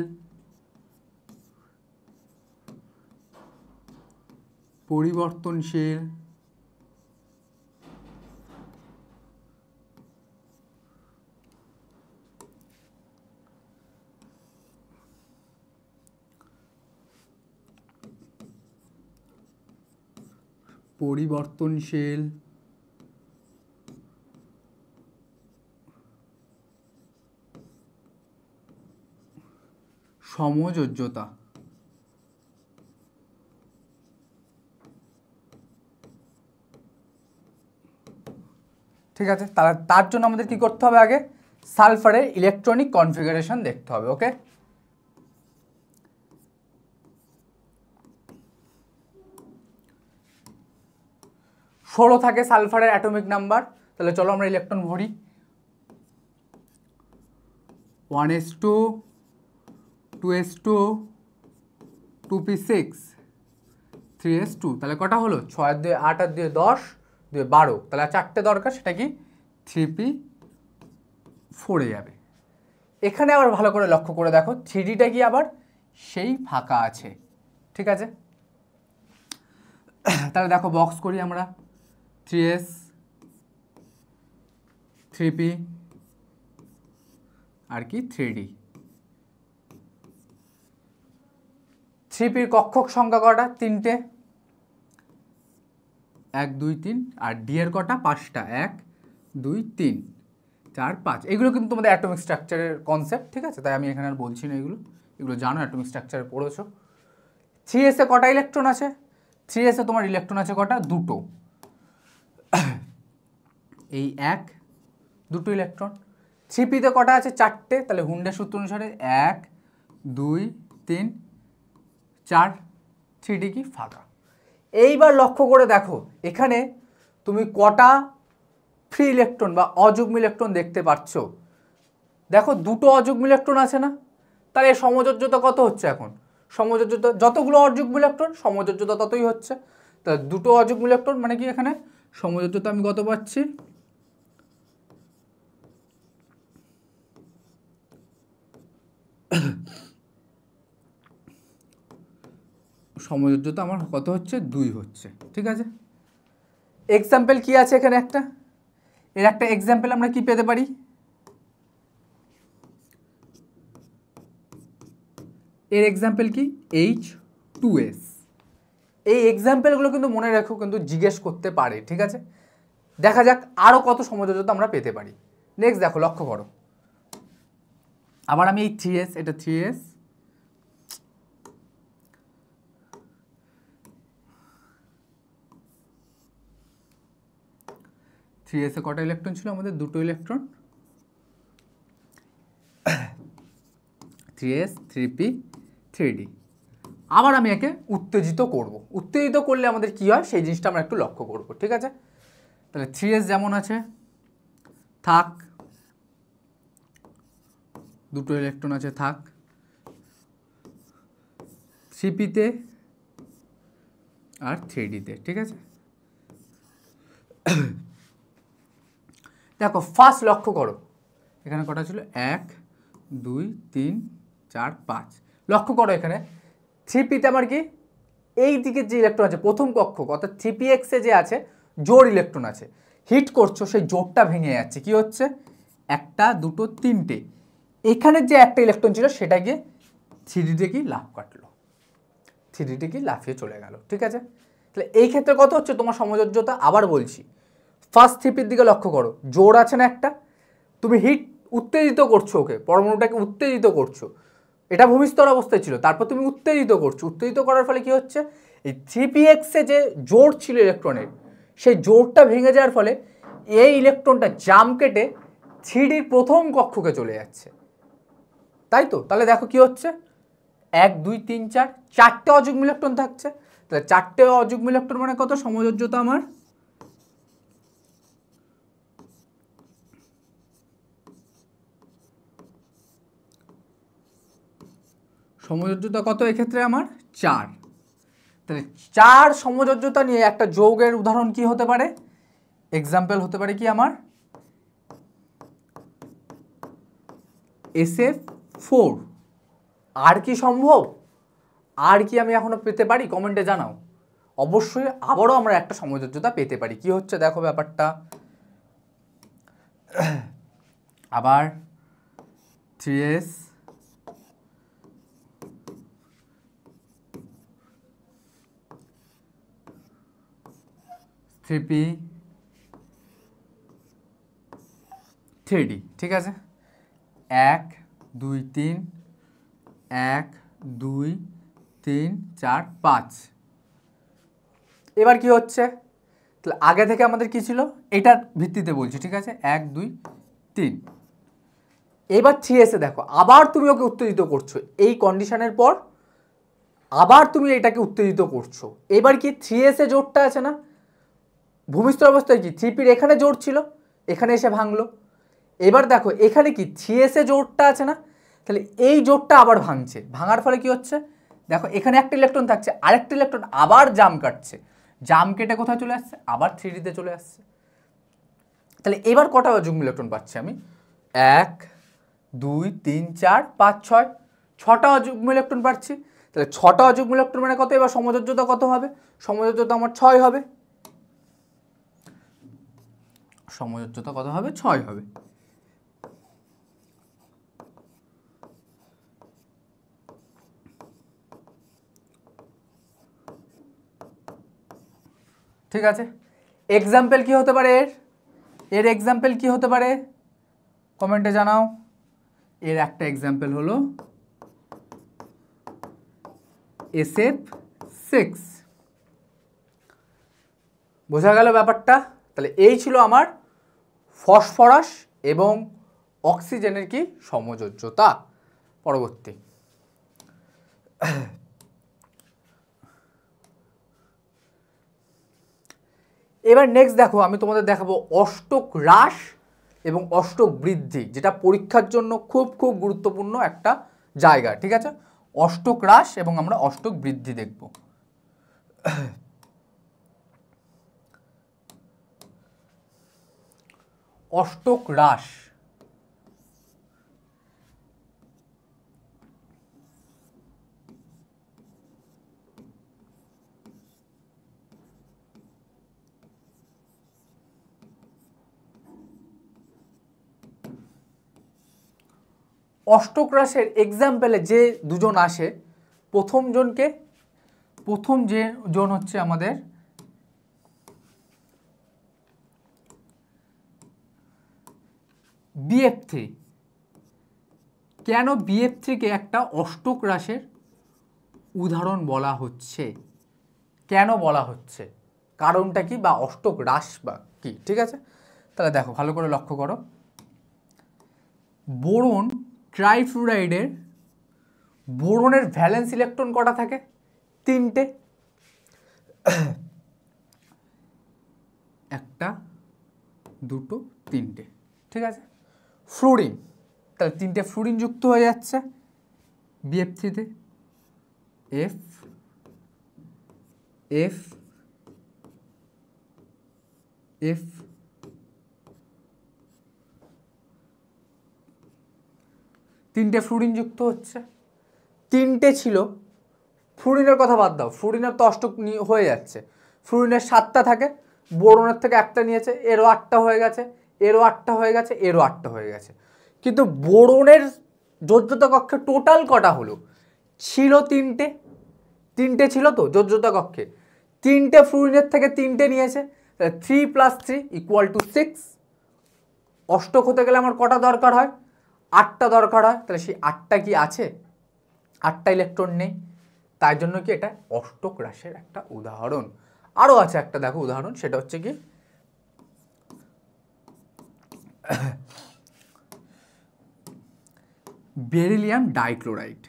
সমযোজ্যতা। ঠিক আছে, তার জন্য আমাদের কি করতে হবে, আগে সালফারের ইলেকট্রনিক কনফিগারেশন দেখতে হবে। ওকে, ষোলো থাকে সালফারের অ্যাটমিক নাম্বার। তাহলে চলো আমরা ইলেকট্রন ভরি। 1s2 2s2 2p6 3s2। তাহলে কটা হলো? 6 আর 2 8 আর 2 10 2 12। তাহলে 4টে দরকার, সেটা কি 3p4 যাবে। এখানে আবার ভালো করে লক্ষ্য করে দেখো, 3dটা কি আবার সেই ফাঁকা আছে। ঠিক আছে, তাহলে দেখো বক্স করি আমরা, 3s 3p আর কি 3d। 3pর কক্ষক সংখ্যা কটা? 3টে, 1 2 3। আর d এর কটা? 5টা, 1 2 3 4 5। এগুলো কিন্তু তোমাদের অ্যাটমিক স্ট্রাকচারের কনসেপ্ট। ঠিক আছে, তাই আমি এখানে আর বলছি না, এগুলো জানো, অ্যাটমিক স্ট্রাকচারে পড়েছো। 3s এ কটা ইলেকট্রন আছে? 3s এ তোমার ইলেকট্রন আছে কটা? 2টো। এই 1 2টো ইলেকট্রন। 3p তে কটা আছে? 4টে। তাহলে হুন্ডের সূত্র অনুসারে 1 2 3 4। 3d কি ফাঁকা। এইবার লক্ষ্য করে দেখো, এখানে তুমি কটা ফ্রি ইলেকট্রন বা অযুগ্ম ইলেকট্রন দেখতে পাচ্ছ? দেখো, 2টো অযুগ্ম ইলেকট্রন আছে না? তাহলে এর সমযোজ্যতা কত হচ্ছে? এখন সমযোজ্যতা যতগুলো অযুগ্ম ইলেকট্রন, সমযোজ্যতা ততই হচ্ছে। তা 2টো অযুগ্ম ইলেকট্রন মানে কি এখানে সমযোজ্যতা আমি কত পাচ্ছি? সমযোজ্যতা আমার কত হচ্ছে? 2 হচ্ছে। ঠিক আছে, এক্সাম্পল কি আছে এখানে? এর একটা এক্সাম্পল আমরা কি পেতে পারি? এর এক্সাম্পল কি? H2s। এই এক্সাম্পলগুলো কিন্তু মনে রাখো, কিন্তু জিজ্ঞেস করতে পারে। ঠিক আছে, দেখা যাক আরও কত সমযোজ্যতা আমরা পেতে পারি। নেক্সট দেখো, লক্ষ্য করো, আবার আমি এই 3s, এটা 3s, এ কটা ইলেকট্রন ছিল আমাদের? 2টো ইলেকট্রন, 3s 3p 3d। আবার আমি একে উত্তেজিত করব। উত্তেজিত করলে আমাদের কি হয় সেই জিনিসটা আমরা একটু লক্ষ্য করব। ঠিক আছে, তাহলে 3s যেমন আছে থাক, 2টো ইলেকট্রন আছে থাক, 3p তে আর 3d তে। ঠিক আছে, দেখো ফার্স্ট লক্ষ্য করো, এখানে কটা ছিল? 1 2 3 4 5। লক্ষ্য করো এখানে 3p তে আমার কি এই দিকে যে ইলেকট্রন আছে প্রথম কক্ষক, অর্থাৎ 3px এ যে আছে জোড় ইলেকট্রন আছে, হিট করছো, সেই জোড়টা ভেঙে যাচ্ছে। কি হচ্ছে? 1টা 2টো 3টে। এখানে যে একটা ইলেকট্রন ছিল সেটা গিয়ে 3d কি লাফ কাটলো, 3d কি লাফিয়ে চলে গেল। ঠিক আছে, তাহলে এই ক্ষেত্রে কত হচ্ছে তোমার সমযোজ্যতা? আবার বলছি, ফার্স্ট 3pর দিকে লক্ষ্য করো, জোড় আছে না একটা, তুমি হিট উত্তেজিত করছো ওকে, পরমাণুটাকে উত্তেজিত করছো, এটা ভূমিস্তর অবস্থায় ছিল, তারপর তুমি উত্তেজিত করছো, উত্তেজিত করার ফলে কি হচ্ছে, এই 3px-এ যে জোর ছিল ইলেকট্রনের, সেই জোরটা ভেঙে যাওয়ার ফলে এই ইলেকট্রনটা জাম্প কেটে 3Dর প্রথম কক্ষকে চলে যাচ্ছে, তাই তো? তাহলে দেখো কি হচ্ছে, 1 2 3 4 চারটে অযুগ্ম ইলেকট্রন থাকছে, তাহলে চারটে অযুগ্ম ইলেকট্রন মানে কত, সমযোজ্যতা আমার সমযোজ্যতা কত এক্ষেত্রে আমার 4। তাহলে 4 সমযোজ্যতা নিয়ে একটা যৌগের উদাহরণ কি হতে পারে, এক্সাম্পল হতে পারে কি আমার SF4। আর কি সম্ভব, আর কি আমি এখনো পেতে পারি, কমেন্টে জানাও। অবশ্যই আবারও আমরা একটা সমযোজ্যতা পেতে পারি। কি হচ্ছে দেখো ব্যাপারটা, আবার 3s 3p 3d, ঠিক আছে, 1 2 3 1 2 3 4 5। এবার কি হচ্ছে, তাহলে আগে থেকে আমাদের কি ছিল, এটার ভিত্তিতে বলছি, ঠিক আছে, 1 2 3। এবার 3s-এ দেখো, আবার তুমি ওকে উত্তেজিত করছো, এই কন্ডিশনের পর আবার তুমি এটাকে উত্তেজিত করছো। এবার কি 3s-এ জোরটা আছে না, ভূমিস্তর অবস্থায় কি 3p-র এখানে জোর ছিল, এখানে এসে ভাঙলো। এবার দেখো এখানে কি 3s-এ জোরটা আছে না, তাহলে এই জোরটা আবার ভাঙছে, ভাঙার ফলে কি হচ্ছে দেখো, এখানে একটা ইলেকট্রন থাকছে, আরেকটা ইলেকট্রন আবার জাম কাটছে, জাম কেটে কোথায় চলে আসছে, আবার 3D-তে চলে আসছে। তাহলে এবার কটা যুগ্ম ইলেকট্রন পাচ্ছি আমি, 1 2 3 4 5 6, 6টা অযুগ্ম ইলেকট্রন পাচ্ছি। তাহলে 6টা অযুগ্ম ইলেকট্রন মানে কত, এবার সমযোজ্যতা কত হবে, সমযোজ্যতা আমার 6 হবে, সমযোজ্যতা কত হবে, 6 হবে। ঠিক আছে, এক্সাম্পল কি হতে পারে এর এক্সাম্পল কি হতে পারে, কমেন্টে জানাও। এর একটা এক্সাম্পল হলো SF6। বোঝা গেল ব্যাপারটা? তাহলে এই ছিল আমার ফসফরাস এবং অক্সিজেনের কি সমযোজ্যতা। পরবর্তী, এবার নেক্সট দেখো, আমি তোমাদের দেখাবো অষ্টক হ্রাস এবং অষ্টক বৃদ্ধি, যেটা পরীক্ষার জন্য খুব খুব গুরুত্বপূর্ণ একটা জায়গা, ঠিক আছে। অষ্টক হ্রাস এবং আমরা অষ্টক বৃদ্ধি দেখব। অষ্টক হ্রাস, অষ্টক হ্রাসের এক্সাম্পলে যে দুজন আসে, প্রথম যে জন হচ্ছে আমাদের BF3। কেন BF3-কে একটা অষ্টক হ্রাসের উদাহরণ বলা হচ্ছে, কেন বলা হচ্ছে, কারণটা কি, বা অষ্টক হ্রাস বা কি, ঠিক আছে। তাহলে দেখো ভালো করে লক্ষ্য করো, বোরন ট্রাইফ্লুরাইডের বোরনের ভ্যালেন্স ইলেকট্রন কটা থাকে, 3টে, একটা দুটো তিনটে, ঠিক আছে। ফ্লুরিন, তাহলে 3টে ফ্লুরিন যুক্ত হয়ে যাচ্ছে BF3-তে, F F F, 3টে ফ্লুরিন যুক্ত হচ্ছে, 3টে ছিল, ফ্লুরিনের কথা বাদ দাও, ফ্লুরিনের তো অষ্টক হয়ে যাচ্ছে, ফ্লুরিনের 7টা থাকে, বোরনের থেকে একটা নিয়েছে, এরও 8টা হয়ে গেছে, এরও 8টা হয়ে গেছে, এরও 8টা হয়ে গেছে। কিন্তু বোরনের যোজ্যতা কক্ষে টোটাল কটা হলো, ছিল 3টে ছিল তো যোজ্যতা কক্ষে, 3টে ফ্লুরিনের থেকে 3টে নিয়েছে, 3 + 3 = 6। অষ্টক হতে গেলে আমার কটা দরকার হয়, 8টা দরকার হয়, তাহলে সেই 8টা কি আছে? 8টা ইলেকট্রন নেই, তাই জন্য কি এটা অষ্টক হ্রাসের একটা উদাহরণ। আরও আছে একটা, দেখো উদাহরণ, সেটা হচ্ছে কি বেরিলিয়াম ডাইক্লোরাইড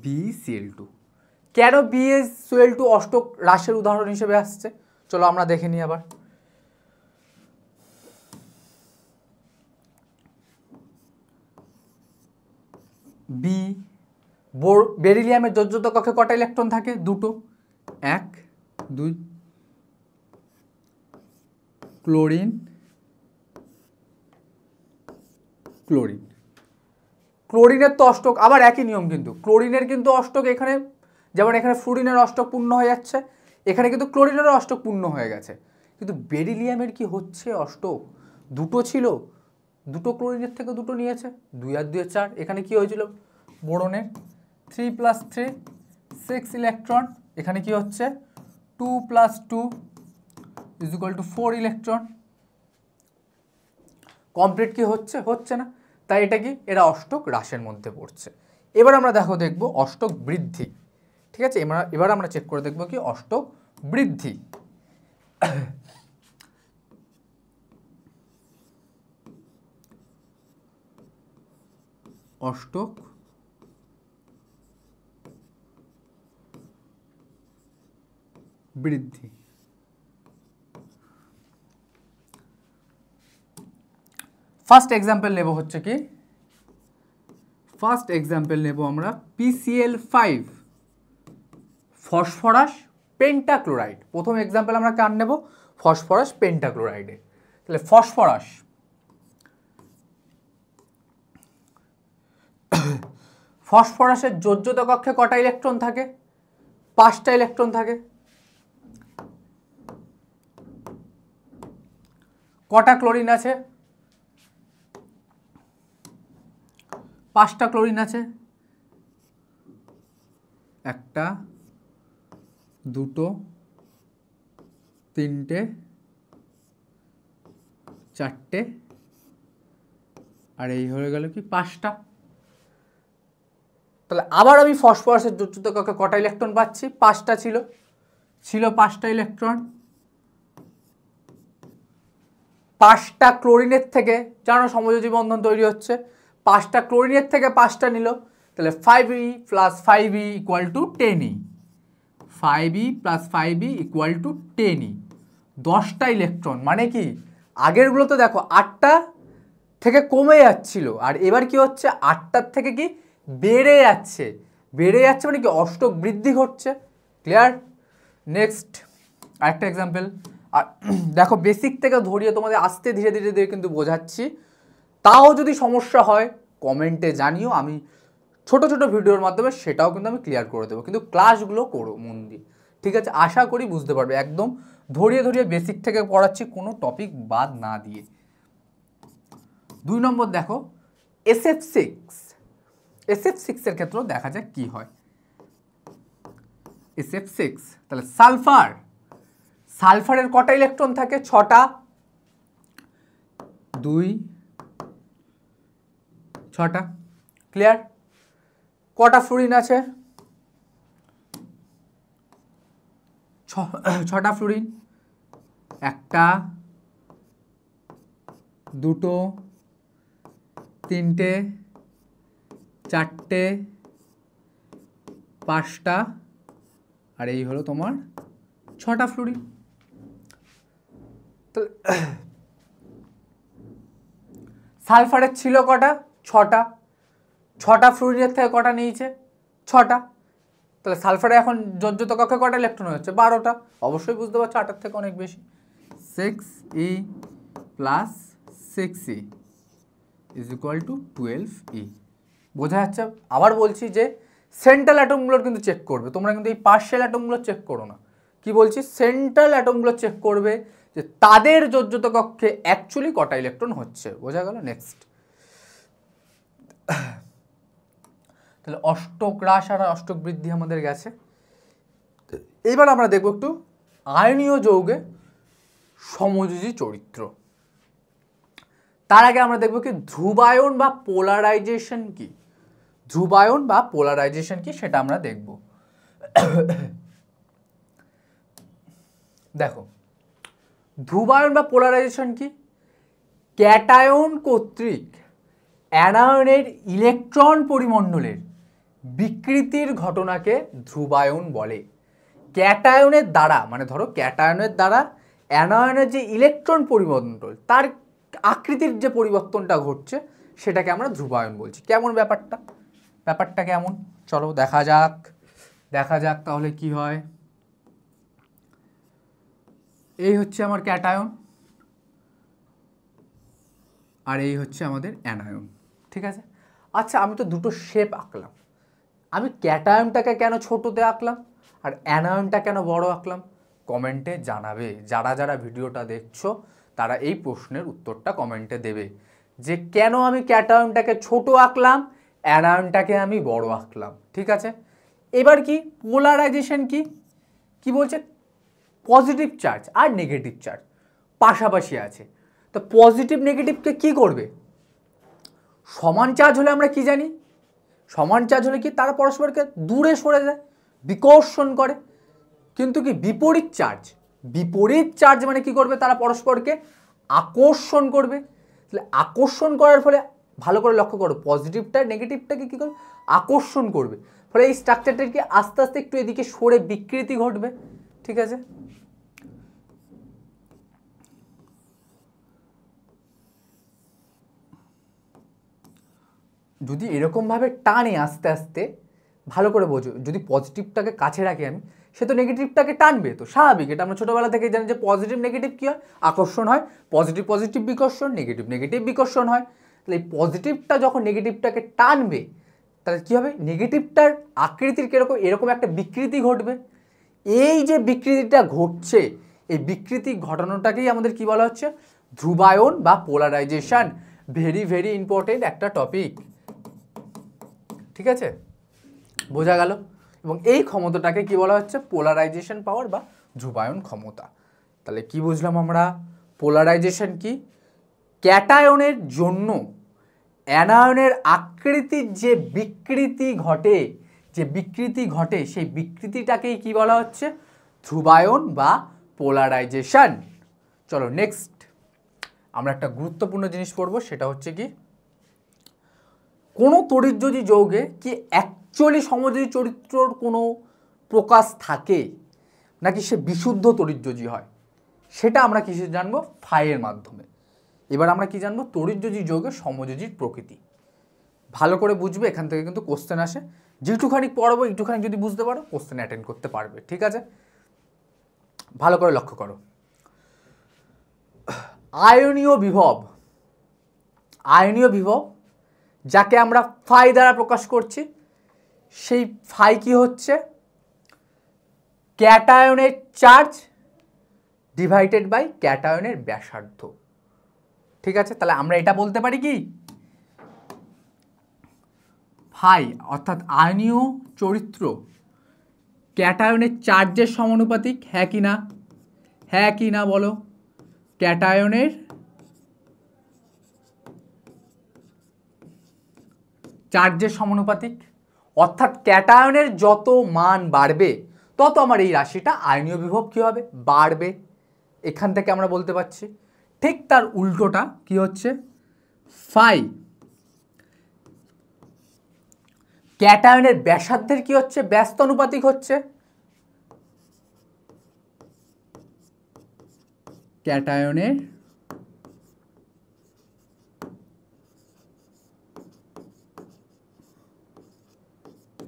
BeCl2। কেন BeCl2 অষ্টক হ্রাসের উদাহরণ হিসেবে আসছে চলো আমরা দেখে নিই আবার। বেরিলিয়ামের যোজ্যতা কক্ষে কটা ইলেকট্রন থাকে? দুটো, 1 2। ক্লোরিন ক্লোরিন ক্লোরিনের তো অষ্টক আবার একই নিয়ম, কিন্তু ক্লোরিনের কিন্তু অষ্টক এখানে, যেমন এখানে ফ্লুরিনের অষ্টক পূর্ণ হয়ে যাচ্ছে, এখানে কিন্তু ক্লোরিনেরও অষ্টক পূর্ণ হয়ে গেছে। কিন্তু বেরিলিয়ামের কি হচ্ছে অষ্টক দুটো ছিল, দুটো ক্লোরিনের থেকে দুটো নিয়েছে, 2 আর 2 4। এখানে কি হয়েছিল? বোরনের 3 + 3 6 ইলেকট্রন, এখানে কি হচ্ছে 2 + 2 = 4 ইলেকট্রন। কমপ্লিট কি হচ্ছে? হচ্ছে না, তাই এটা কি, এরা অষ্টক হ্রাসের মধ্যে পড়ছে। এবার আমরা দেখব অষ্টক বৃদ্ধি। ঠিক আছে, এবার আমরা চেক করে দেখব কি অষ্টক বৃদ্ধি। অষ্টক বৃদ্ধি। ফার্স্ট এক্সাম্পল নেব হচ্ছে কি, ফার্স্ট এক্সাম্পল নেব আমরা PCl5 ফসফরাস পেন্টাক্লোরাইড। প্রথম এক্সাম্পল আমরা কার নেব? ফসফরাস পেন্টাক্লোরাইডে। তাহলে ফসফরাস, ফসফরাসের যোজ্যতা কক্ষে কটা ইলেকট্রন থাকে? 5টা ইলেকট্রন থাকে। কটা ক্লোরিন আছে? 5টা ক্লোরিন আছে। 1 2 3 4 আর এই হয়ে গেল কি 5টা। তাহলে আবার আমি ফসফরাসের যোজ্যতা কক্ষে কটা ইলেকট্রন পাচ্ছি? 5টা ছিল 5টা ইলেকট্রন। 5টা ক্লোরিনের থেকে জানো সমযোজী বন্ধন তৈরি হচ্ছে, 5টা ক্লোরিনের থেকে 5টা নিল, তাহলে 5e + 5e = 10e। 5e + 5e = 10e, 10টা ইলেকট্রন। মানে কি আগেরগুলো তো দেখো 8টা থেকে কমে যাচ্ছিল, আর এবার কি হচ্ছে 8টার থেকে কি বেড়ে যাচ্ছে, মানে কি অষ্টক বৃদ্ধি ঘটছে। ক্লিয়ার? নেক্সট আরেকটা এক্সাম্পল। আর দেখো বেসিক থেকে ধরিয়ে তোমাদের আস্তে ধীরে ধীরে ধীরে কিন্তু বোঝাচ্ছি, তাও যদি সমস্যা হয় কমেন্টে জানিও, আমি ছোট ছোট ভিডিওর মাধ্যমে সেটাও কিন্তু আমি ক্লিয়ার করে দেবো, কিন্তু ক্লাসগুলো করো মন দিয়ে। ঠিক আছে, আশা করি বুঝতে পারবে, একদম ধরিয়ে ধরিয়ে বেসিক থেকে পড়াচ্ছি, কোনো টপিক বাদ না দিয়ে। 2 নম্বর দেখো SF6। SF6 এর ক্ষেত্রেও দেখা যাক কি হয়। SF6 তাহলে সালফারের কটা ইলেকট্রন থাকে? 6টা। 2 6টা। ক্লিয়ার? কটা ফ্লুরিন আছে? 6টা ফ্লুরিন। 1 2 3 4 5টা আর এই হলো তোমার 6টা ফ্লুরিন। তো সালফারের ছিল কটা? 6টা। 6টা ফ্লুরিনের থেকে কটা নিয়েছে? 6টা। তাহলে সালফারে এখন যোজ্যতা কক্ষে কটা ইলেকট্রন হচ্ছে? 12টা। অবশ্যই বুঝতে পারছো 8টার থেকে অনেক বেশি। 6e + 6e = 12e। বোঝা যাচ্ছে? আবার বলছি যে সেন্ট্রাল অ্যাটমগুলোর কিন্তু চেক করবে, তোমরা কিন্তু এই পার্শিয়াল অ্যাটমগুলো চেক করো না। কি বলছি? সেন্ট্রাল অ্যাটমগুলো চেক করবে যে তাদের যোজ্যতা কক্ষে অ্যাকচুয়ালি কটা ইলেকট্রন হচ্ছে। বোঝা গেল? নেক্সট, তাহলে অষ্টক হ্রাস আর অষ্টক বৃদ্ধি আমাদের গেছে। এবার আমরা দেখব একটু আয়নীয় যৌগে সমযোজী চরিত্র। তার আগে আমরা দেখব কি ধ্রুবায়ন বা পোলারাইজেশন কি, ধ্রুবায়ন বা পোলারাইজেশন কি সেটা আমরা দেখব। দেখো ধ্রুবায়ন বা পোলারাইজেশন কি, ক্যাটায়ন কর্তৃক অ্যানায়নের ইলেকট্রন পরিমণ্ডলের বিকৃতির ঘটনাকে ধ্রুবায়ন বলে। ক্যাটায়নের দ্বারা মানে ধরো ক্যাটায়নের দ্বারা অ্যানায়নের যে ইলেকট্রন পরিমণ্ডল তার আকৃতির যে পরিবর্তনটা ঘটছে সেটাকে আমরা ধ্রুবায়ন বলছি। কেমন ব্যাপারটা, ব্যাপারটা কেমন চলো দেখা যাক, দেখা যাক তাহলে কি হয়। এই হচ্ছে আমার ক্যাটায়ন আর এই হচ্ছে আমাদের অ্যানায়ন, ঠিক আছে। আচ্ছা আমি তো দুটো শেপ আঁকলাম, আমি ক্যাটায়নটাকে কেন ছোটতে আঁকলাম আর অ্যানায়নটা কেন বড় আঁকলাম? কমেন্টে জানাবে, যারা যারা ভিডিওটা দেখছো তারা এই প্রশ্নের উত্তরটা কমেন্টে দেবে যে কেন আমি ক্যাটায়নটাকে ছোট আঁকলাম, অ্যানায়নটাকে আমি বড় আঁকলাম, ঠিক আছে। এবার কি পোলারাইজেশন কি, কি বলছে পজিটিভ চার্জ আর নেগেটিভ চার্জ পাশাপাশি আছে, তো পজিটিভ নেগেটিভকে কি করবে? সমান চার্জ হলে আমরা কি জানি, সমান চার্জ হলে কি তারা পরস্পরকে দূরে সরে যায়, বিকর্ষণ করে। কিন্তু কি বিপরীত চার্জ, বিপরীত চার্জ মানে কি করবে? তারা পরস্পরকে আকর্ষণ করবে। তাহলে আকর্ষণ করার ফলে ভালো করে লক্ষ্য করো পজিটিভটা নেগেটিভটাকে কি করবে? আকর্ষণ করবে। ফলে এই স্ট্রাকচারটার কি আস্তে আস্তে একটু এদিকে সরে বিকৃতি ঘটবে, ঠিক আছে। যদি এরকমভাবে টানে আস্তে আস্তে, ভালো করে বোঝো, যদি পজিটিভটাকে কাছে রাখি আমি, সে তো নেগেটিভটাকে টানবে, তো স্বাভাবিক। এটা আমরা ছোটোবেলা থেকে জানি যে পজিটিভ নেগেটিভ কী হয়, আকর্ষণ হয়, পজিটিভ পজিটিভ বিকর্ষণ, নেগেটিভ নেগেটিভ বিকর্ষণ হয়। তাহলে এই পজিটিভটা যখন নেগেটিভটাকে টানবে তাহলে কী হবে? নেগেটিভটার আকৃতির কীরকম এরকম একটা বিকৃতি ঘটবে। এই যে বিকৃতিটা ঘটছে, এই বিকৃতি ঘটানোটাকেই আমাদের কি বলা হচ্ছে? ধ্রুবায়ন বা পোলারাইজেশন। ভেরি ভেরি ইম্পর্টেন্ট একটা টপিক, ঠিক আছে, বোঝা গেল। এবং এই ক্ষমতাটাকে কি বলা হচ্ছে? পোলারাইজেশন পাওয়ার বা ধ্রুবায়ন ক্ষমতা। তাহলে কি বুঝলাম আমরা? পোলারাইজেশন কি? ক্যাটায়নের জন্য অ্যানায়নের আকৃতির যে বিকৃতি ঘটে, যে বিকৃতি ঘটে সেই বিকৃতিটাকেই কি বলা হচ্ছে? ধ্রুবায়ন বা পোলারাইজেশন। চলো নেক্সট আমরা একটা গুরুত্বপূর্ণ জিনিস পড়বো, সেটা হচ্ছে কি কোনো তড়িৎযোজী যৌগে কি অ্যাকচুয়ালি সমযোজী চরিত্রর কোনো প্রকাশ থাকে নাকি সে বিশুদ্ধ তড়িৎযোজী হয়, সেটা আমরা কিসে জানবো? ফাইয়ের মাধ্যমে। এবার আমরা কি জানবো? তড়িৎযোজী যৌগের সমযোজীর প্রকৃতি। ভালো করে বুঝবে, এখান থেকে কিন্তু কোশ্চেন আসে, যেটুখানি পড়বো একটুখানি যদি বুঝতে পারো কোশ্চেন অ্যাটেন্ড করতে পারবে, ঠিক আছে। ভালো করে লক্ষ্য করো, আয়নীয় বিভব, আয়নীয় বিভব যাকে আমরা ফাই দ্বারা প্রকাশ করছি, সেই ফাই কি হচ্ছে? ক্যাটায়নের চার্জ ডিভাইডেড বাই ক্যাটায়নের ব্যাসার্ধ, ঠিক আছে। তাহলে আমরা এটা বলতে পারি কি ফাই অর্থাৎ আয়নীয় চরিত্র ক্যাটায়নের চার্জের সমানুপাতিক, হ্যাঁ কি না? হ্যাঁ কি না বলো? ক্যাটায়নের চার্জের সমানুপাতিক, অর্থাৎ ক্যাটায়নের যত মান বাড়বে তত আমার এই রাশিটা আয়নীয় বিভব কী হবে? বাড়বে। এখান থেকে আমরা বলতে পারছি। ঠিক তার উল্টোটা কি হচ্ছে? ফাই ক্যাটায়নের ব্যাসার্ধের কি হচ্ছে? ব্যস্ত অনুপাতিক হচ্ছে। ক্যাটায়নের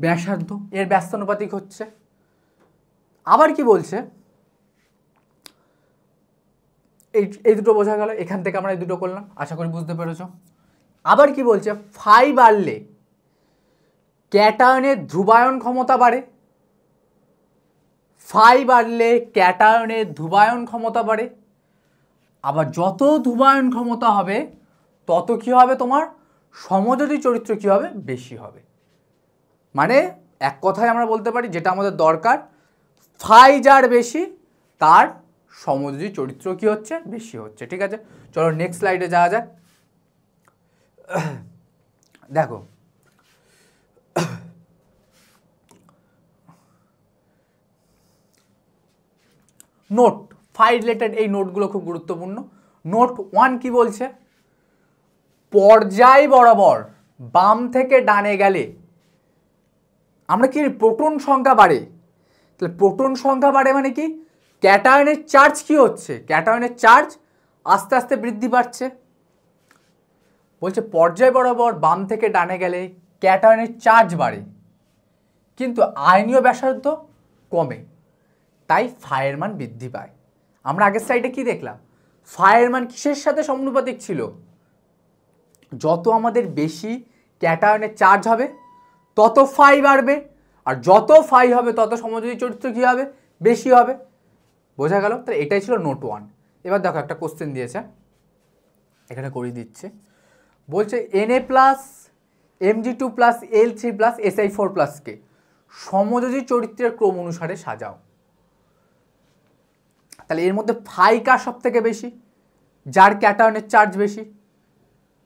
ব্যাসার্ধ এর ব্যস্তানুপাতিক হচ্ছে। আবার কি বলছে? এই দুটো বোঝা গেল, এখান থেকে আমরা এই দুটো করলাম, আশা করি বুঝতে পেরেছো। আবার কি বলছে? ফাই বাড়লে ক্যাটায়নের ধ্রুবায়ন ক্ষমতা বাড়ে, ফাই বাড়লে ক্যাটায়নের ধ্রুবায়ন ক্ষমতা বাড়ে। আবার যত ধ্রুবায়ন ক্ষমতা হবে তত কি হবে? তোমার সমযোজী চরিত্র কি হবে? বেশি হবে। মানে এক কথায় আমরা বলতে পারি যেটা আমাদের দরকার, ফাই যার বেশি তার সমযোজী চরিত্র কি হচ্ছে? বেশি হচ্ছে, ঠিক আছে। চলো নেক্সট স্লাইডে যাওয়া যাক। দেখো নোট 5 রিলেটেড এই নোটগুলো খুব গুরুত্বপূর্ণ। নোট 1 কি বলছে, পর্যায় বরাবর বাম থেকে ডানে গেলে আমরা কি প্রোটন সংখ্যা বাড়ে, তাহলে প্রোটন সংখ্যা বাড়ে মানে কি, ক্যাটায়নের চার্জ কি হচ্ছে, ক্যাটায়নের চার্জ আস্তে আস্তে বৃদ্ধি পাচ্ছে। বলছে পর্যায় বরাবর বাম থেকে ডানে গেলে ক্যাটায়নের চার্জ বাড়ে কিন্তু আয়নীয় ব্যাসার্ধ কমে, তাই ফাইয়ের মান বৃদ্ধি পায়। আমরা আগের সাইডে কি দেখলাম, ফাইয়ের মান কিসের সাথে সমানুপাতিক ছিল, যত আমাদের বেশি ক্যাটায়নের চার্জ হবে তত ফাই বাড়বে, আর যত ফাই হবে তত সমযোজী চরিত্র কী হবে, বেশি হবে। বোঝা গেল? তাহলে এটাই ছিল নোট 1। এবার দেখো একটা কোশ্চেন দিয়েছে, এখানে করিয়ে দিচ্ছে। বলছে Na plus Mg2 plus L3 plus Si4 প্লাসকে সমযোজী চরিত্রের ক্রম অনুসারে সাজাও। তাহলে এর মধ্যে ফাই কার সব থেকে বেশি, যার ক্যাটায়নের চার্জ বেশি,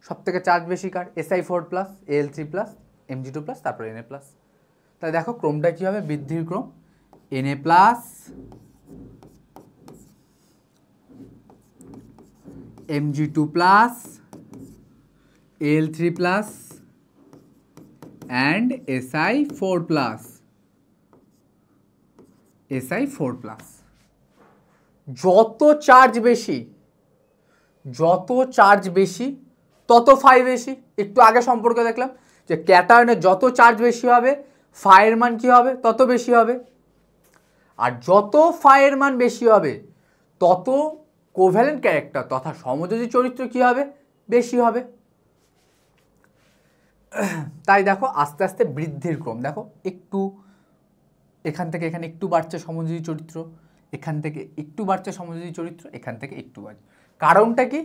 সব থেকে চার্জ বেশি কার, Si4 plus Al3 plus Mg2 plus তারপর Na প্লাস। তাহলে দেখো ক্রমটা কী হবে, বৃদ্ধির ক্রম, Na plus Mg2 plus Al3 plus and Si4 plus, Si4 plus. যত চার্জ বেশি, যত চার্জ বেশি তত ফাই বেশি। একটু আগে সম্পর্ক দেখলাম যে ক্যাটায়নের যত চার্জ বেশি হবে ফাইয়ের মান কী হবে, তত বেশি হবে, আর যত ফাইয়ের মান বেশি হবে তত কোভ্যালেন্ট ক্যারেক্টার তথা সমযোজী চরিত্র কী হবে, বেশি হবে। তাই দেখো আস্তে আস্তে বৃদ্ধির ক্রম, দেখো একটু এখান থেকে এখানে একটু বাড়ছে সমযোজী চরিত্র, এখান থেকে একটু বাড়ছে সমযোজী চরিত্র, এখান থেকে একটু বাড়ছে, কারণটা কি,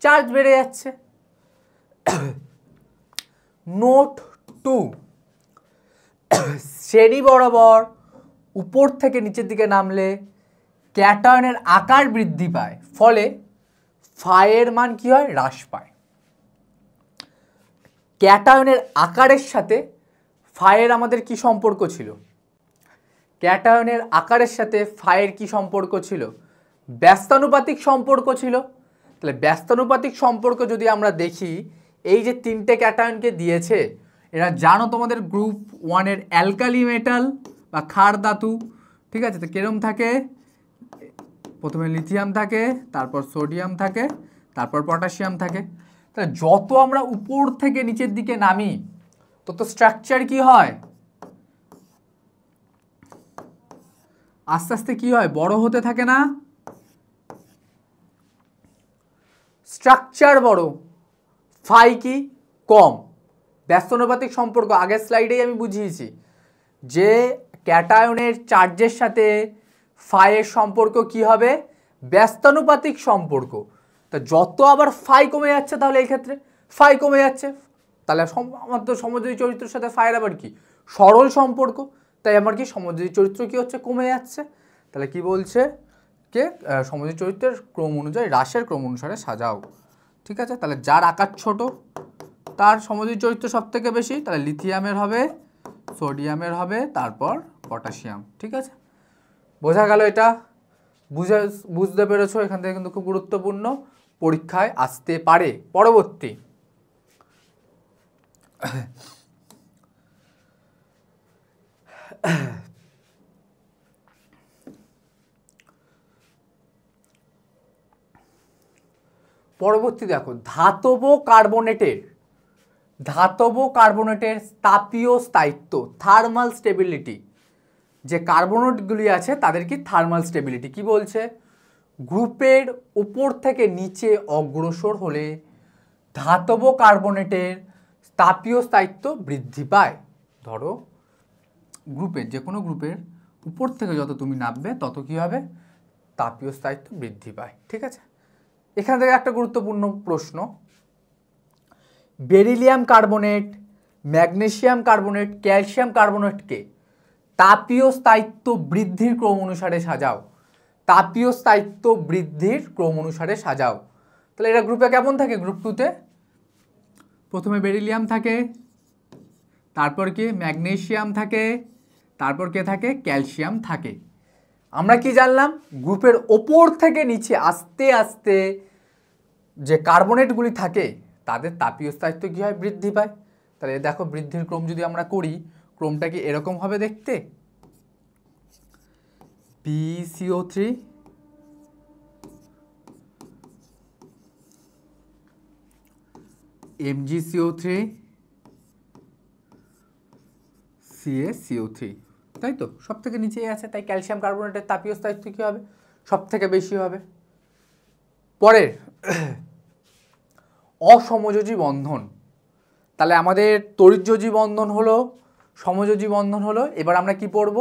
চার্জ বেড়ে যাচ্ছে। নোট 2, শ্রেণী বরাবর উপর থেকে নিচের দিকে নামলে ক্যাটায়নের আকার বৃদ্ধি পায়, ফলে ফাইয়ের মান কি হয়, হ্রাস পায়। ক্যাটায়নের আকারের সাথে ফাইয়ের আমাদের কি সম্পর্ক ছিল, ক্যাটায়নের আকারের সাথে ফাইয়ের কি সম্পর্ক ছিল, ব্যস্তানুপাতিক সম্পর্ক ছিল। তাহলে ব্যস্তানুপাতিক সম্পর্ক যদি আমরা দেখি, এই যে তিনটে ক্যাটায়নকে দিয়েছে, এরা জানো তোমাদের গ্রুপ 1-এর অ্যালকালি মেটাল বা ক্ষার ধাতু, ঠিক আছে। তো কিরম থাকে, প্রথমে লিথিয়াম থাকে, তারপর সোডিয়াম থাকে, তারপর পটাশিয়াম থাকে। তাহলে যত আমরা উপর থেকে নিচের দিকে নামি তত স্ট্রাকচার কি হয়, আস্তে আস্তে কি হয়, বড় হতে থাকে না, স্ট্রাকচার বড়, ফাই কি কম। ব্যস্তানুপাতিক সম্পর্ক আগের স্লাইডেই আমি বুঝিয়েছি যে ক্যাটায়নের চার্জের সাথে ফাইয়ের সম্পর্ক কি হবে, ব্যস্তানুপাতিক সম্পর্ক। তা যত আবার ফাই কমে যাচ্ছে, তাহলে এই ক্ষেত্রে ফাই কমে যাচ্ছে, তাহলে আমার তো সমযোজী চরিত্রের সাথে ফাইয়ের আবার কি সরল সম্পর্ক, তাই আমার কি সমযোজী চরিত্র কি হচ্ছে, কমে যাচ্ছে। তাহলে কি বলছে, কে সমযোজী চরিত্রের ক্রম অনুযায়ী হ্রাসের ক্রম অনুসারে সাজাও, ঠিক আছে। তাহলে যার আকার ছোট তার সমযোজী চরিত্র সব থেকে বেশি, তাহলে লিথিয়ামের হবে, সোডিয়ামের হবে, তারপর পটাশিয়াম, ঠিক আছে। বোঝা গেল? এটা বুঝতে পেরেছো? এখান থেকে কিন্তু খুব গুরুত্বপূর্ণ, পরীক্ষায় আসতে পারে পরবর্তী। পরবর্তী দেখো, ধাতব কার্বনেটের তাপীয় স্থায়িত্ব, থার্মাল স্টেবিলিটি। যে কার্বনেটগুলি আছে তাদের কি থার্মাল স্টেবিলিটি কি বলছে, গ্রুপের উপর থেকে নিচে অগ্রসর হলে ধাতব কার্বনেটের তাপীয় স্থায়িত্ব বৃদ্ধি পায়। ধরো গ্রুপের যে কোনো গ্রুপের উপর থেকে যত তুমি নামবে তত কি হবে, তাপীয় স্থায়িত্ব বৃদ্ধি পায়, ঠিক আছে। এখান থেকে একটা গুরুত্বপূর্ণ প্রশ্ন, beryllium carbonate, magnesium carbonate, calcium কার্বনেটকে তাপীয় স্থায়িত্ব বৃদ্ধির ক্রম অনুসারে সাজাও, তাপীয় স্থায়িত্ব বৃদ্ধির ক্রম অনুসারে সাজাও। তাহলে এরা গ্রুপে কেমন থাকে, গ্রুপ 2-তে প্রথমে বেরিলিয়াম থাকে, তারপর কি ম্যাগনেসিয়াম থাকে, তারপর কে থাকে ক্যালসিয়াম থাকে। আমরা কি জানলাম গ্রুপের ওপর থেকে নিচে আস্তে আস্তে যে কার্বনেটগুলি থাকে তাদের তাপীয় স্থায়িত্ব কী হয় বৃদ্ধি পায়। তাহলে দেখো বৃদ্ধির ক্রম যদি আমরা করি ক্রমটা কি এরকম হবে দেখতে, PCO3 MgCO3 CaCO3, তাই তো সব থেকে নিচেই আছে, তাই ক্যালসিয়াম কার্বনেটের তাপীয় স্থায়িত্ব কী হবে সব থেকে বেশি হবে। পরের অসমযোজী বন্ধন, তাহলে আমাদের তড়িৎযোজী বন্ধন হলো, সমযোজী বন্ধন হলো, এবার আমরা কি পড়ব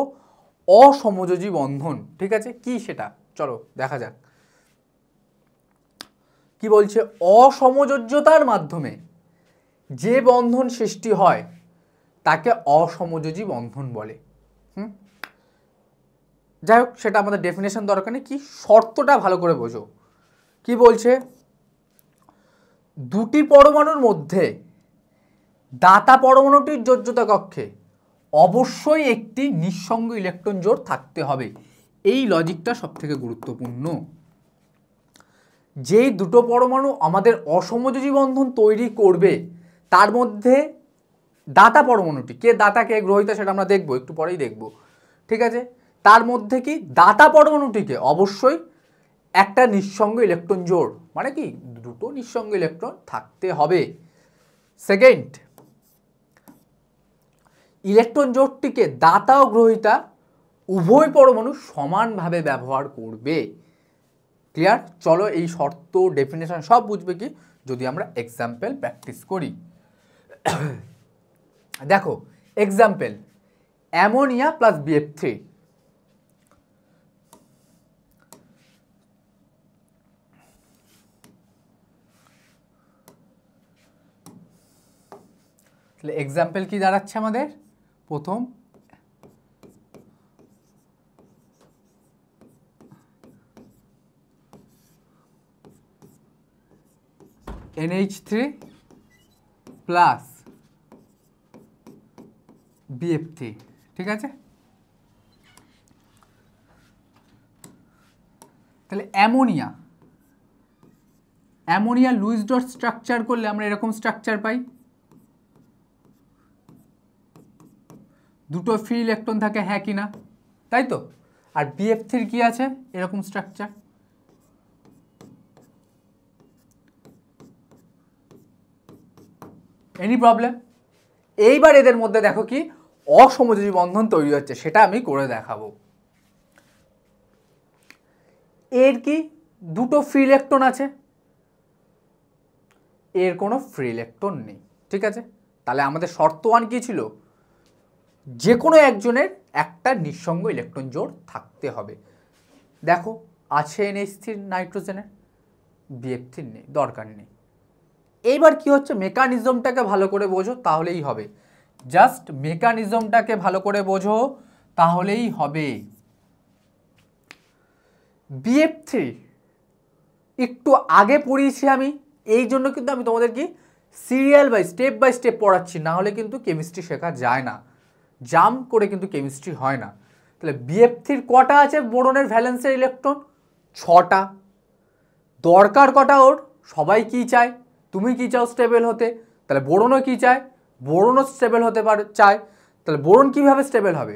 অসমযোজী বন্ধন। ঠিক আছে, কি সেটা চলো দেখা যাক। কি বলছে, অসমযোজ্যতার মাধ্যমে যে বন্ধন সৃষ্টি হয় তাকে অসমযোজী বন্ধন বলে। যাই হোক সেটা আমাদের ডেফিনেশন দরকার নেই, কি শর্তটা ভালো করে বোঝো। কি বলছে, দুটি পরমাণুর মধ্যে দাতা পরমাণুটির যোজ্যতা কক্ষে অবশ্যই একটি নিঃসঙ্গ ইলেকট্রন জোড় থাকতে হবে। এই লজিকটা সব থেকে গুরুত্বপূর্ণ। যেই দুটো পরমাণু আমাদের অসমযোজী বন্ধন তৈরি করবে তার মধ্যে দাতা পরমাণুটি, কে দাতা কে গ্রহিতা সেটা আমরা দেখব, একটু পরেই দেখব। ঠিক আছে, তার মধ্যে কি দাতা পরমাণুটিকে অবশ্যই একটা নিঃসঙ্গ ইলেকট্রন জোড়, মানে কি দুটো নিঃসঙ্গ ইলেকট্রন থাকতে হবে। সেকেন্ড, ইলেকট্রন জোড়টিকে দাতা ও গ্রহিতা উভয় পরমাণু সমানভাবে ব্যবহার করবে। ক্লিয়ার? চলো এই শর্ত ডেফিনেশন সব বুঝবে কি যদি আমরা এক্সাম্পল প্র্যাকটিস করি। দেখো এক্সাম্পল, অ্যামোনিয়া প্লাস BF3, তাহলে এক্সাম্পল কি দাঁড়াচ্ছে আমাদের, প্রথম NH3 প্লাস BF3। ঠিক আছে, তাহলে অ্যামোনিয়া লুইস ডট স্ট্রাকচার করলে আমরা এরকম স্ট্রাকচার পাই, দুটো ফ্রি ইলেকট্রন থাকে, হ্যাঁ কি না, তাই তো। আর BF3 কি আছে এরকম স্ট্রাকচার। Any problem? এইবার এদের মধ্যে দেখো কি অসমযোজী বন্ধন তৈরি হচ্ছে, সেটা আমি করে দেখাবো। এর কি দুটো ফ্রি ইলেকট্রন আছে, এর কোনো ফ্রি ইলেকট্রন নেই। ঠিক আছে, তাহলে আমাদের শর্ত ওয়ান কি ছিল, যে কোনো একজনের একটা নিঃসঙ্গ ইলেকট্রন জোড় থাকতে হবে। দেখো আছে NH3 নাইট্রোজেনের, BF3 নেই, দরকার নেই। এইবার কি হচ্ছে, মেকানিজমটাকে ভালো করে বোঝো তাহলেই হবে, জাস্ট মেকানিজমটাকে ভালো করে বোঝো তাহলেই হবে। BF3 একটু আগে পড়িয়েছি আমি, এই জন্য কিন্তু আমি তোমাদের কি সিরিয়াল বাই স্টেপ পড়াচ্ছি, না হলে কিন্তু কেমিস্ট্রি শেখা যায় না, জাম্প করে কিন্তু কেমিস্ট্রি হয় না। তাহলে BF3 কটা আছে বোরনের ভ্যালেন্সের ইলেকট্রন, 6টা। দরকার কটা ওর, সবাই কি চায়, তুমি কি চাও স্টেবল হতে, তাহলে বোরনও কি চায়, বোরনও স্টেবল হতে চায়। তাহলে বোরন কিভাবে স্টেবল হবে,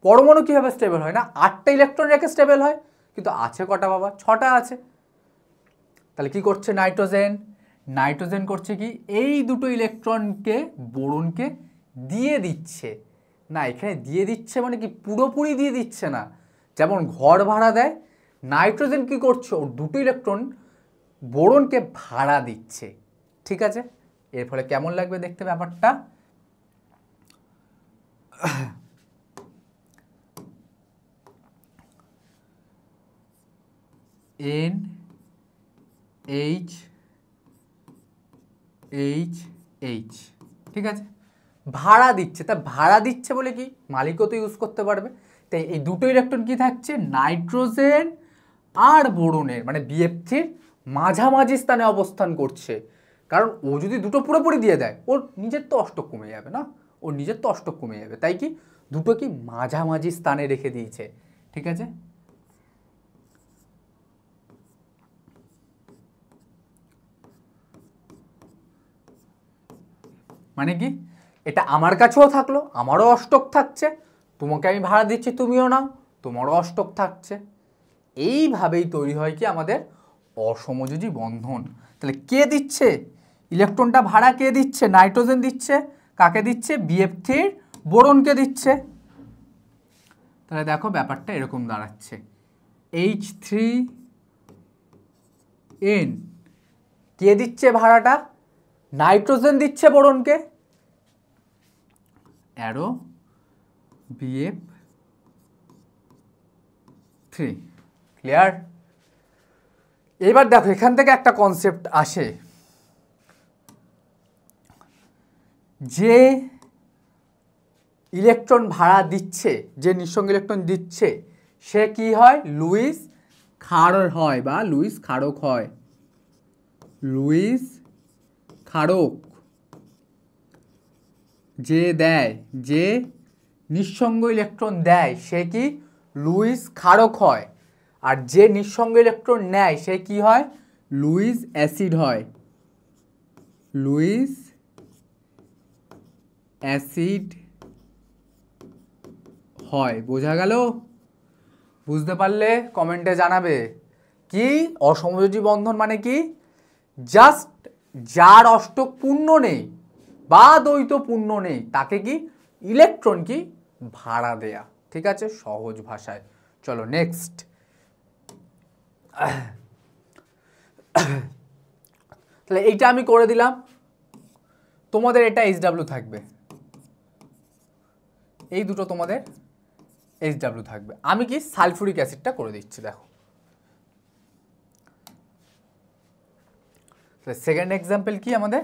পরমাণু কিভাবে স্টেবল হয় না, 8টা ইলেকট্রন রেখে স্টেবল হয়, কিন্তু আছে কটা বাবা, 6টা আছে। তাহলে কি করছে নাইট্রোজেন করছে কি এই দুটো ইলেকট্রনকে বোরনকে দিয়ে দিচ্ছে। না এখানে দিয়ে দিচ্ছে মানে কি পুরোপুরি দিয়ে দিচ্ছে না, যেমন ঘর ভাড়া দেয়, নাইট্রোজেন কি করছে ওর দুটো ইলেকট্রন বোরনকে ভাড়া দিচ্ছে। ঠিক আছে, এর ফলে কেমন লাগবে দেখতে ব্যাপারটা। NH ঠিক আছে, ভাড়া দিচ্ছে, তা ভাড়া দিচ্ছে বলে কি মালিকও তো ইউজ করতে পারবে। তাই এই দুটো ইলেকট্রন কি থাকছে, নাইট্রোজেন আর বোরনের মানে BF3 মাঝামাঝি স্থানে অবস্থান করছে। কারণ ও যদি দুটো পুরোপুরি দিয়ে দেয় ওর নিজের তো অষ্টক কমে যাবে না, ওর নিজের তো অষ্টক কমে যাবে, তাই কি দুটো কি মাঝামাঝি স্থানে রেখে দিয়েছে। ঠিক আছে, মানে কি এটা আমার কাছেও থাকলো, আমারও অষ্টক থাকছে, তোমাকে আমি ভাড়া দিচ্ছি তুমিও নাও, তোমারও অষ্টক থাকছে। এইভাবেই তৈরি হয় কি আমাদের অসমযোজী বন্ধন। তাহলে কে দিচ্ছে ইলেকট্রনটা ভাড়া, কে দিচ্ছে? নাইট্রোজেন দিচ্ছে। কাকে দিচ্ছে? BF3 বোরনকে দিচ্ছে। তাহলে দেখো ব্যাপারটা এরকম দাঁড়াচ্ছে, H3N কে দিচ্ছে ভাড়াটা? নাইট্রোজেন দিচ্ছে বোরনকে, অ্যারো BF3। ক্লিয়ার? এবার দেখো এখান থেকে একটা কনসেপ্ট আসে, যে ইলেকট্রন ভাড়া দিচ্ছে, যে নিঃসঙ্গ ইলেকট্রন দিচ্ছে, সে কি হয়? লুইস ক্ষারক হয় বা লুইস ক্ষারক হয়। লুইস ক্ষারক। যে দেয়, যে নিঃসঙ্গ ইলেকট্রন দেয় সে কি? লুইস ক্ষারক হয়। আর যে নিঃসঙ্গ ইলেকট্রন নেয় সে কি হয়? লুইস অ্যাসিড হয়। লুইস অ্যাসিড হয়। বোঝা গেল? বুঝতে পারলে কমেন্টে জানাবে। কি অসমযোজী বন্ধন মানে কি? জাস্ট যার অষ্টক পূর্ণ নেই বা দ্বৈত পূর্ণ নেই তাকে কি ইলেকট্রন কি ভাড়া দেয়া। ঠিক আছে, সহজ ভাষায়। চলো নেক্সট। তাহলে এইটা আমি করে দিলাম, তোমাদের এটা HW থাকবে, এই দুটো তোমাদের HW থাকবে। আমি কি সালফিউরিক অ্যাসিডটা করে দিচ্ছি, দেখো। সেকেন্ড এক্সাম্পল কি আমাদের?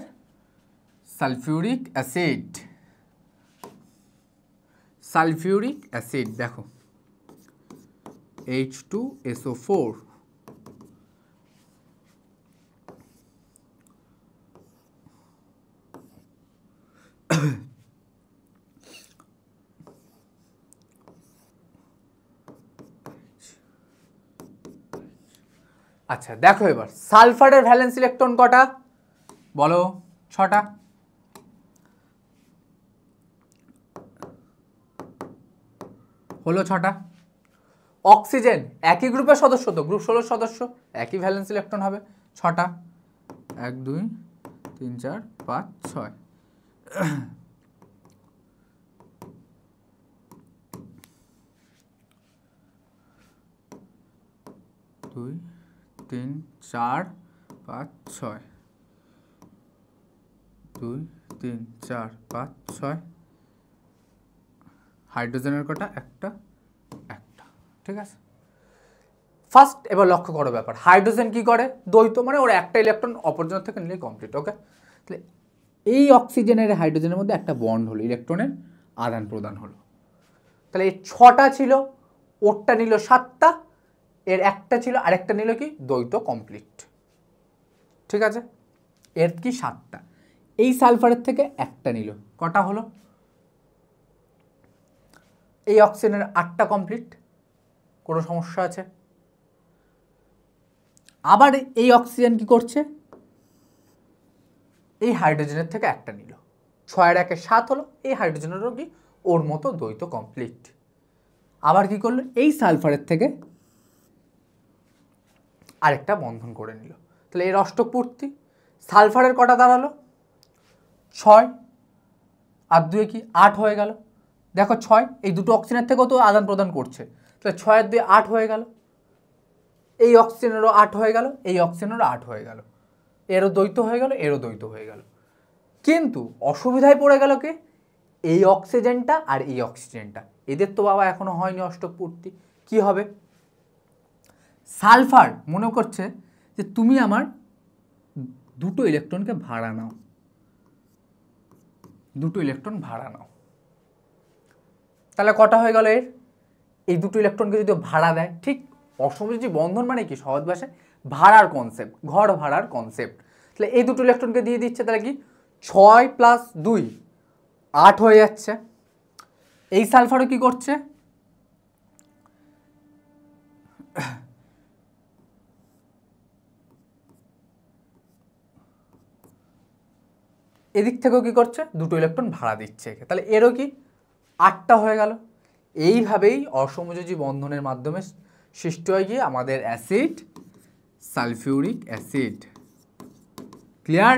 Sulphuric acid. সালফিউরিক অ্যাসিড দেখো, H2SO4। আচ্ছা দেখো এবার সালফারের ভ্যালেন্স ইলেকট্রন কটা বলো? 6টা। হলো 6টা। অক্সিজেন একই গ্রুপের সদস্য, তো গ্রুপ 16 সদস্য, একই ভ্যালেন্স ইলেকট্রন হবে 6টা। 1 2 3 4 5 6। 2 3 4 5 6। 2 3 4 5 6। হাইড্রোজেনের কটা? একটা। ঠিক আছে, ফার্স্ট এবার লক্ষ্য করো ব্যাপার। হাইড্রোজেন কি করে? দ্বৈত, মানে ওর একটা ইলেকট্রন অপরজনের থেকে নিলে কমপ্লিট। ওকে, তাহলে এই অক্সিজেনের হাইড্রোজেনের মধ্যে একটা বন্ড হলো, ইলেকট্রনের আদান প্রদান হলো। তাহলে এই 6টা ছিল, ওরটা নিল 7টা, এর একটা ছিল, আরেকটা নিল কি দ্বৈত কমপ্লিট। ঠিক আছে, এর কি 7টা। এই সালফারের থেকে একটা নিল, কটা হলো? এই অক্সিজেনের 8টা কমপ্লিট। কোনো সমস্যা আছে? আবার এই অক্সিজেন কি করছে? এই হাইড্রোজেনের থেকে একটা নিল, 6 এর 1 7 হলো। এই হাইড্রোজেনেরও কি ওর মতো দ্বৈত কমপ্লিট। আবার কি করলো? এই সালফারের থেকে আরেকটা বন্ধন করে নিল। তাহলে এর অষ্টক পূর্তি। সালফারের কটা দাঁড়ালো? 6 আর 2 কি 8 হয়ে গেল। দেখো 6, এই দুটো অক্সিজেনের থেকেও তো আদান প্রদান করছে, তাহলে 6 আর 2 8 হয়ে গেল। এই অক্সিজেনেরও 8 হয়ে গেল, এই অক্সিজেনেরও 8 হয়ে গেল, এরও দ্বৈত হয়ে গেল, এরও দ্বৈত হয়ে গেল। কিন্তু অসুবিধায় পড়ে গেল কে? এই অক্সিজেনটা আর এই অক্সিজেনটা, এদের তো বাবা এখনো হয়নি অষ্টক পূর্তি। কি হবে? সালফার মনে করছে যে তুমি আমার দুটো ইলেকট্রনকে ভাড়া নাও, দুটো ইলেকট্রন ভাড়া নাও। তাহলে কটা হয়ে গেল এর? এই দুটো ইলেকট্রনকে যদি ভাড়া দেয়, ঠিক অসমযোজী বন্ধন মানে কি সহজ ভাষায় ভাড়ার কনসেপ্ট, ঘর ভাড়ার কনসেপ্ট। তাহলে এই দুটো ইলেকট্রনকে দিয়ে দিচ্ছে, তাহলে কি 6 + 2 8 হয়ে যাচ্ছে। এই সালফারও কি করছে, এদিক থেকেও কি করছে, দুটো ইলেকট্রন ভাড়া দিচ্ছে, তাহলে এরও কি 8টা হয়ে গেল। এইভাবেই অসমযোজী বন্ধনের মাধ্যমে সৃষ্টি হয় কি আমাদের অ্যাসিড সালফিউরিক অ্যাসিড। ক্লিয়ার?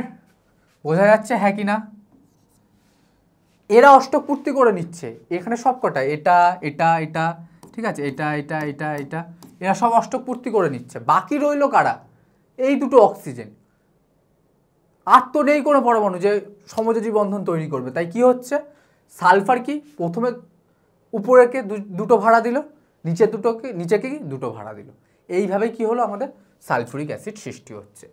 বোঝা যাচ্ছে হ্যাঁ কি না? এরা অষ্টক পূর্তি করে নিচ্ছে, এখানে সব কটা এটা এটা এটা, ঠিক আছে, এটা এটা এটা এটা, এরা সব অষ্টক পূর্তি করে নিচ্ছে। বাকি রইল কারা, এই দুটো অক্সিজেন। আর তো নেই কোনো পরমাণু যে সমযোজী বন্ধন তৈরি করবে। তাই কি হচ্ছে, সালফার কি প্রথমে উপরেকে দুটো ভাড়া দিল, নিচের দুটোকে নিচেকে কি দুটো ভাড়া দিল। এইভাবে কি হলো আমাদের সালফিউরিক অ্যাসিড সৃষ্টি হচ্ছে।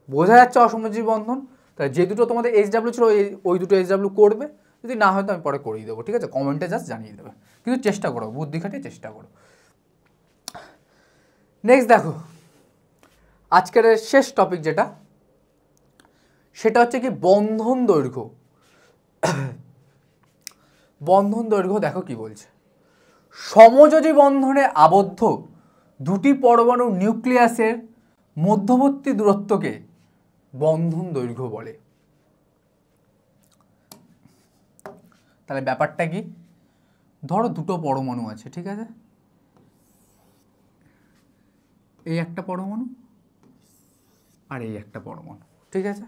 বোঝা যাচ্ছে অসমযোজী বন্ধন? তাই যে দুটো তোমাদের HW ছিল ওই দুটো HW করবে, যদি না হয় তো আমি পরে করিয়ে দেবো, ঠিক আছে, কমেন্টে জাস্ট জানিয়ে দেবে, কিন্তু চেষ্টা করো, বুদ্ধি খাটিয়ে চেষ্টা করো। নেক্সট দেখো, আজকের শেষ টপিক যেটা, সেটা হচ্ছে কি বন্ধন দৈর্ঘ্য। বন্ধন দৈর্ঘ্য দেখো কি বলছে, সমযোজী বন্ধনে আবদ্ধ দুটি পরমাণু নিউক্লিয়াসের মধ্যবর্তী দূরত্বকে বন্ধন দৈর্ঘ্য বলে। তাহলে ব্যাপারটা কি, ধরো দুটো পরমাণু আছে, ঠিক আছে, এই একটা পরমাণু আর এই একটা পরমাণু, ঠিক আছে।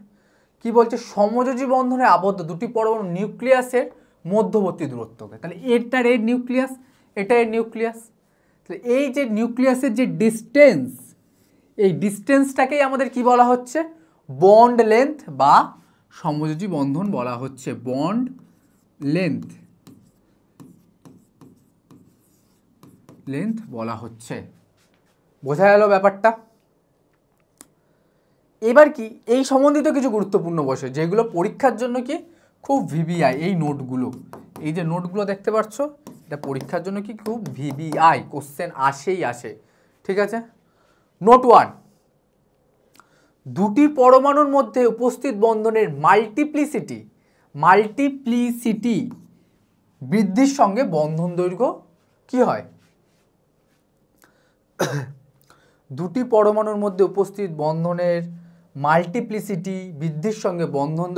কি বলছে, সমযোজী বন্ধনে আবদ্ধ দুটি পরমাণু নিউক্লিয়াসের মধ্যবর্তী দূরত্বকে। তাহলে এটার এর নিউক্লিয়াস, এটা এর নিউক্লিয়াস, তাহলে এই যে নিউক্লিয়াসের যে ডিস্টেন্স, এই ডিস্টেন্সটাকেই আমাদের কি বলা হচ্ছে, বন্ড লেন্থ বা সমযোজী বন্ধন বলা হচ্ছে, বন্ড লেন্থ, লেন্থ বলা হচ্ছে। বোঝা গেল ব্যাপারটা? এবার কি এই সম্বন্ধিত কিছু গুরুত্বপূর্ণ বিষয় যেগুলো পরীক্ষার জন্য কি খুব ভিভিআই, এই নোটগুলো, এই যে নোটগুলো দেখতে পাচ্ছ, এটা পরীক্ষার জন্য কি খুব ভিভিআই, কোশ্চেন আসেই আসে, ঠিক আছে। নোট 1, দুটি পরমাণুর মধ্যে উপস্থিত বন্ধনের মাল্টিপ্লিসিটি বৃদ্ধির সঙ্গে বন্ধন দৈর্ঘ্য কি হয়। দুটি পরমাণুর মধ্যে উপস্থিত বন্ধনের মাল্টিপ্লিসিটি বৃদ্ধির সঙ্গে বন্ধন